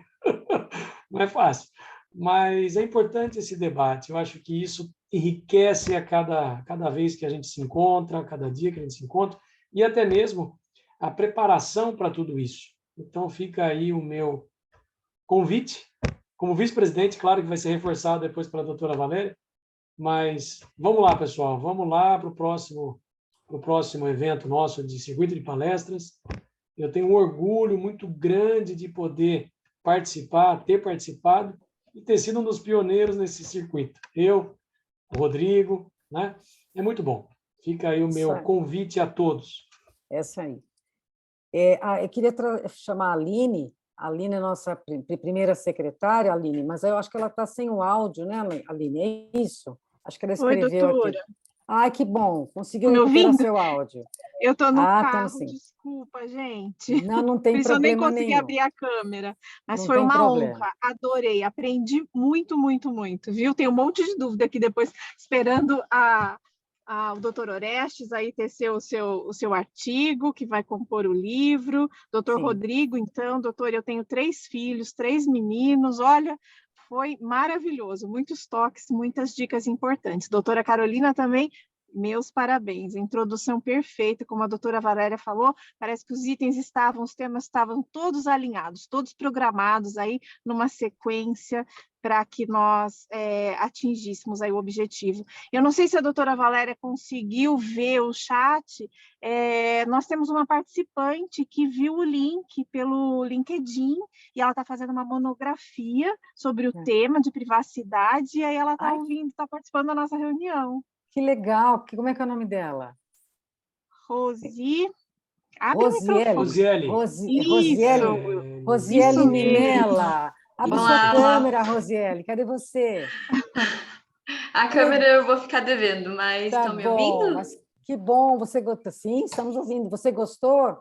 Não é fácil. Mas é importante esse debate. Eu acho que isso enriquece a cada vez que a gente se encontra, a cada dia que a gente se encontra, e até mesmo a preparação para tudo isso. Então, fica aí o meu convite, como vice-presidente, claro que vai ser reforçado depois pela doutora Valéria, mas vamos lá, pessoal, vamos lá para o próximo evento nosso de circuito de palestras. Eu tenho um orgulho muito grande de poder participar, ter participado e ter sido um dos pioneiros nesse circuito. Eu, o Rodrigo, né? É muito bom. Fica aí o meu convite a todos. Essa aí. Eu queria chamar a Aline é nossa primeira secretária, Aline, mas eu acho que ela está sem o áudio, né, Aline? É isso? Acho que ela escreveu aqui. Ai, que bom, conseguiu recuperar seu áudio. Eu estou no carro, desculpa, gente. Não tem Por isso problema eu nem consegui nenhum. abrir a câmera, mas não foi uma problema. honra, adorei, aprendi muito, muito, muito, viu? Tem um monte de dúvida aqui depois, esperando o doutor Orestes aí tecer o seu artigo, que vai compor o livro. Doutor Rodrigo, então, doutor, eu tenho 3 filhos, 3 meninos, olha, foi maravilhoso, muitos toques, muitas dicas importantes. Doutora Carolina também, meus parabéns, a introdução perfeita, como a doutora Valéria falou, parece que os temas estavam todos alinhados, todos programados aí numa sequência para que nós atingíssemos aí o objetivo. Eu não sei se a doutora Valéria conseguiu ver o chat, nós temos uma participante que viu o link pelo LinkedIn, e ela está fazendo uma monografia sobre o tema de privacidade, e aí ela está ouvindo, está participando da nossa reunião. Que legal! Como é que é o nome dela? Rosiele. Rosiele Minella. Abre sua câmera, Rosiele. Cadê você? A câmera eu vou ficar devendo, mas estão me ouvindo? Mas que bom, você gostou? Sim, estamos ouvindo. Você gostou?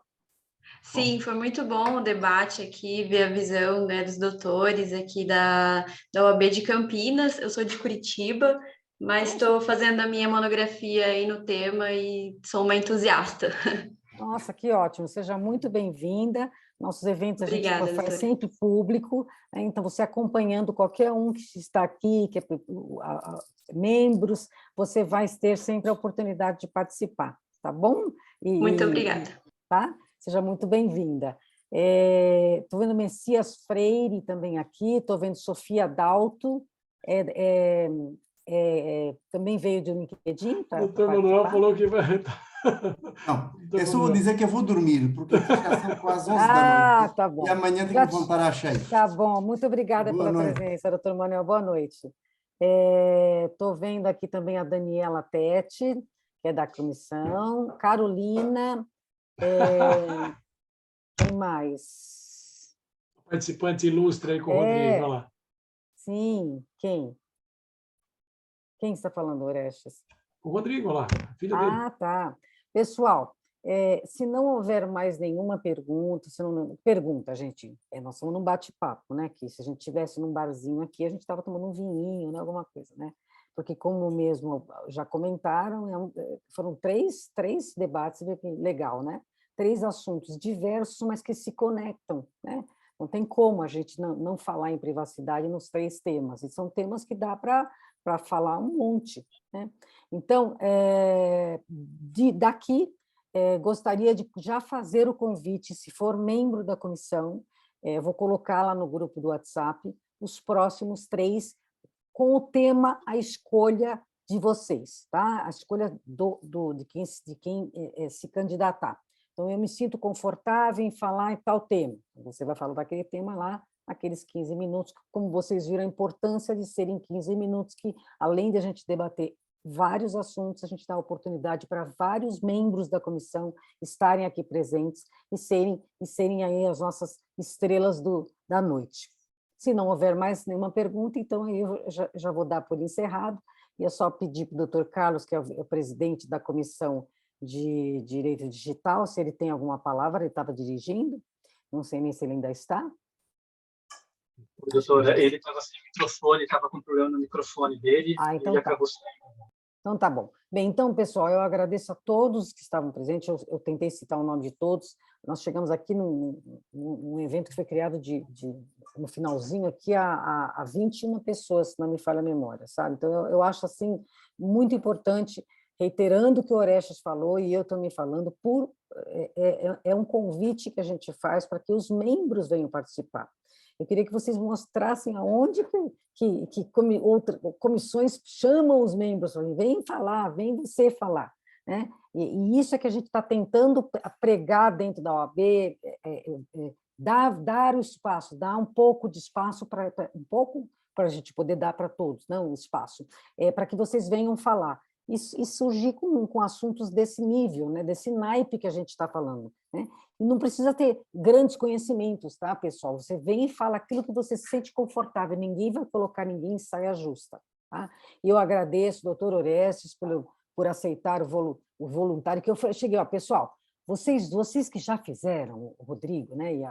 Sim, foi muito bom o debate aqui, ver a visão, né, dos doutores aqui da OAB de Campinas. Eu sou de Curitiba, mas estou fazendo a minha monografia aí no tema e sou uma entusiasta. Nossa, que ótimo. Seja muito bem-vinda. Nossos eventos Obrigada, a gente faz sempre público, né? Então, você acompanhando qualquer um que está aqui, que é membros, você vai ter sempre a oportunidade de participar, tá bom? Muito obrigada. Tá? Seja muito bem-vinda. Estou vendo Messias Freire também aqui, estou vendo Sofia Dalto, também veio de LinkedIn. O doutor Manuel falou que vai... Não, é só vou dizer que eu vou dormir, porque já são quase 11 da noite. Tá bom. E amanhã tenho que levantar às 6. Tá bom, muito obrigada pela presença, doutor Manuel. Boa noite. Estou vendo aqui também a Daniela Tete, que é da comissão, Carolina, quem mais? Participante ilustre aí com o Rodrigo, olha lá. Sim, quem? Quem está falando, Orestes? O Rodrigo, olha lá, filho dele. Tá. Pessoal, se não houver mais nenhuma pergunta, pergunta, gente, nós estamos num bate-papo, né? Que se a gente estivesse num barzinho aqui, a gente estava tomando um vinho, né? Alguma coisa, né? Porque, como mesmo já comentaram, foram três debates, legal, né? 3 assuntos diversos, mas que se conectam, né? Não tem como a gente não falar em privacidade nos 3 temas, e são temas que dá para falar um monte, né? Então, daqui, gostaria de já fazer o convite, se for membro da comissão, vou colocar lá no grupo do WhatsApp, os próximos 3, com o tema A Escolha de vocês, tá? A escolha de quem se candidatar. Então, eu me sinto confortável em falar em tal tema. Você vai falar daquele tema lá, aqueles 15 minutos, como vocês viram a importância de serem 15 minutos, que além de a gente debater vários assuntos, a gente dá oportunidade para vários membros da comissão estarem aqui presentes e serem aí as nossas estrelas da noite. Se não houver mais nenhuma pergunta, então aí eu já vou dar por encerrado, e é só pedir para o doutor Carlos, que é o presidente da Comissão de Direito Digital, se ele tem alguma palavra, ele estava dirigindo, não sei nem se ele ainda está. Doutora, ele estava sem microfone, estava com problema no microfone dele, então e acabou saindo. Então, tá bom. Bem, então, pessoal, eu agradeço a todos que estavam presentes, eu tentei citar o nome de todos, nós chegamos aqui num evento que foi criado no finalzinho aqui a 21 pessoas, se não me falha a memória, sabe? Então, eu acho, assim, muito importante, reiterando o que o Orestes falou, e eu também falando, é um convite que a gente faz para que os membros venham participar. Eu queria que vocês mostrassem aonde que comissões chamam os membros, vem falar, vem você falar, né? E isso é que a gente está tentando pregar dentro da OAB, dar o espaço, dar um pouco de espaço para a gente poder dar para todos, não, o espaço, para que vocês venham falar. E surgir com assuntos desse nível, né, desse naipe que a gente está falando, né? E não precisa ter grandes conhecimentos, tá, pessoal? Você vem e fala aquilo que você se sente confortável, ninguém vai colocar ninguém em saia justa, tá? E eu agradeço, doutor Orestes, por aceitar o voluntário, que eu cheguei, ó, pessoal, vocês que já fizeram, o Rodrigo, né, e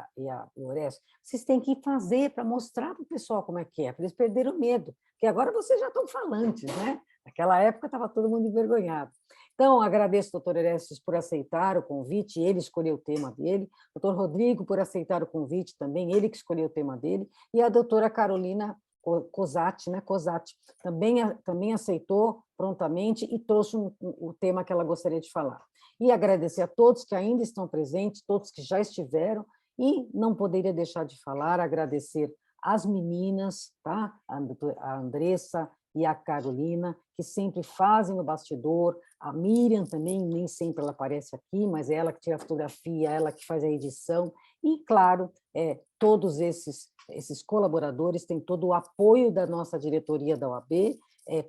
o Orestes, vocês têm que fazer para mostrar para o pessoal como é, para eles perderem o medo, porque agora vocês já estão falantes, né? Naquela época estava todo mundo envergonhado. Então, agradeço ao doutor Orestes por aceitar o convite, ele escolheu o tema dele, o doutor Rodrigo por aceitar o convite também, ele que escolheu o tema dele, e a doutora Carolina Cosati, né, também aceitou prontamente e trouxe o tema que ela gostaria de falar. E agradecer a todos que ainda estão presentes, todos que já estiveram, e não poderia deixar de falar, agradecer as meninas, tá? A Andressa e a Carolina, que sempre fazem o bastidor, a Miriam também, nem sempre ela aparece aqui, mas é ela que tira a fotografia, ela que faz a edição, e, claro, todos esses colaboradores têm todo o apoio da nossa diretoria da OAB,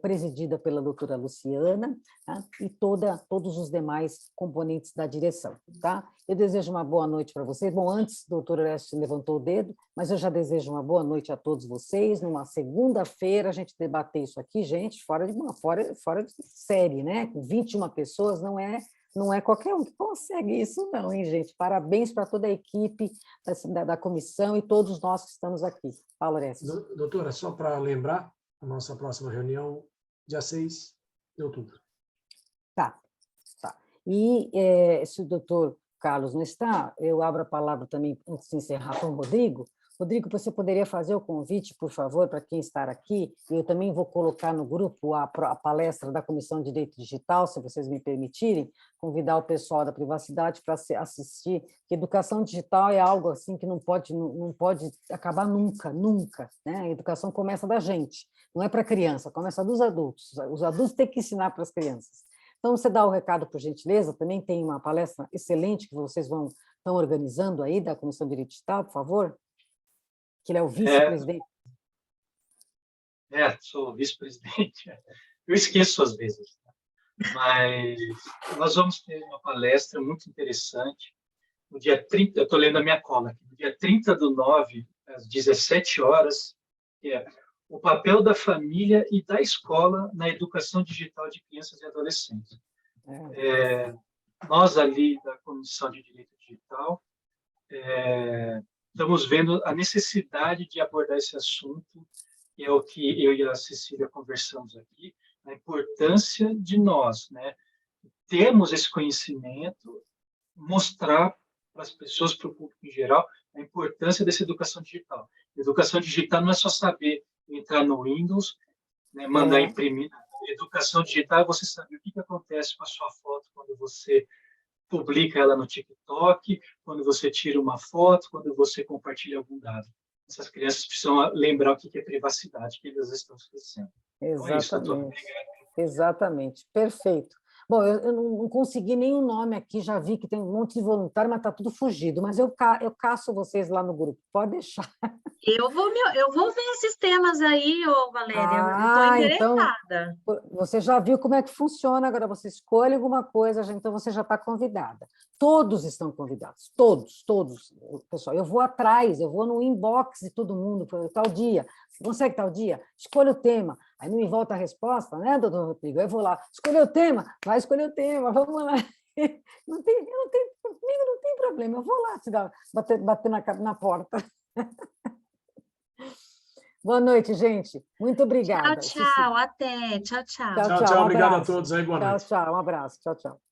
presidida pela doutora Luciana, tá? E todos os demais componentes da direção. Tá? Eu desejo uma boa noite para vocês. Bom, antes o doutor Orestes levantou o dedo, mas eu já desejo uma boa noite a todos vocês. Numa segunda-feira, a gente debater isso aqui, gente, fora de série, né? Com 21 pessoas, não é qualquer um que consegue isso, não, hein, gente? Parabéns para toda a equipe da comissão e todos nós que estamos aqui. Paulo Orestes. Doutora, só para lembrar, a nossa próxima reunião, dia 6 de outubro. Tá. E se o doutor Carlos não está, eu abro a palavra também, antes de encerrar, com o Rodrigo. Rodrigo, você poderia fazer o convite, por favor, para quem está aqui? Eu também vou colocar no grupo a palestra da Comissão de Direito Digital, se vocês me permitirem, convidar o pessoal da privacidade para assistir, que educação digital é algo assim que não pode acabar nunca, né? A educação começa da gente, não é para criança, começa dos adultos. Os adultos têm que ensinar para as crianças. Então, você dá o recado, por gentileza, também tem uma palestra excelente que vocês estão organizando aí, da Comissão de Direito Digital, por favor? Que ele é o vice-presidente. Sou vice-presidente. Eu esqueço às vezes. Mas nós vamos ter uma palestra muito interessante no dia 30, eu estou lendo a minha cola aqui, no dia 30/9, às 17 horas, que é o papel da família e da escola na educação digital de crianças e adolescentes. Nós ali da Comissão de Direito Digital estamos vendo a necessidade de abordar esse assunto, que é o que eu e a Cecília conversamos aqui, a importância de nós, né, termos esse conhecimento, mostrar para as pessoas, para o público em geral, a importância dessa educação digital. Educação digital não é só saber entrar no Windows, né, mandar imprimir. Educação digital é você saber o que acontece com a sua foto quando você publica ela no TikTok, quando você tira uma foto, quando você compartilha algum dado. Essas crianças precisam lembrar o que é privacidade, que eles estão esquecendo. Exatamente. Então, é isso, doutor. Obrigado. Exatamente, perfeito. Bom, eu não consegui nenhum nome aqui, já vi que tem um monte de voluntário, mas está tudo fugido. Mas eu caço vocês lá no grupo, pode deixar. Eu vou ver esses temas aí, ô Valéria, eu estou Então, interessada. você já viu como é que funciona, agora você escolhe alguma coisa, então você já está convidada. Todos estão convidados, todos. Pessoal, eu vou atrás, eu vou no inbox de todo mundo, tal dia. Você consegue tal dia? Escolha o tema. Aí não me volta a resposta, né, doutor Rodrigo? Eu vou lá, escolher o tema, vai escolher o tema, vamos lá. Comigo não tem problema, eu vou lá te bater na porta. Boa noite, gente. Muito obrigada. Tchau, até. Tchau. Tchau, obrigado a todos aí, boa noite. Tchau, um abraço. Tchau.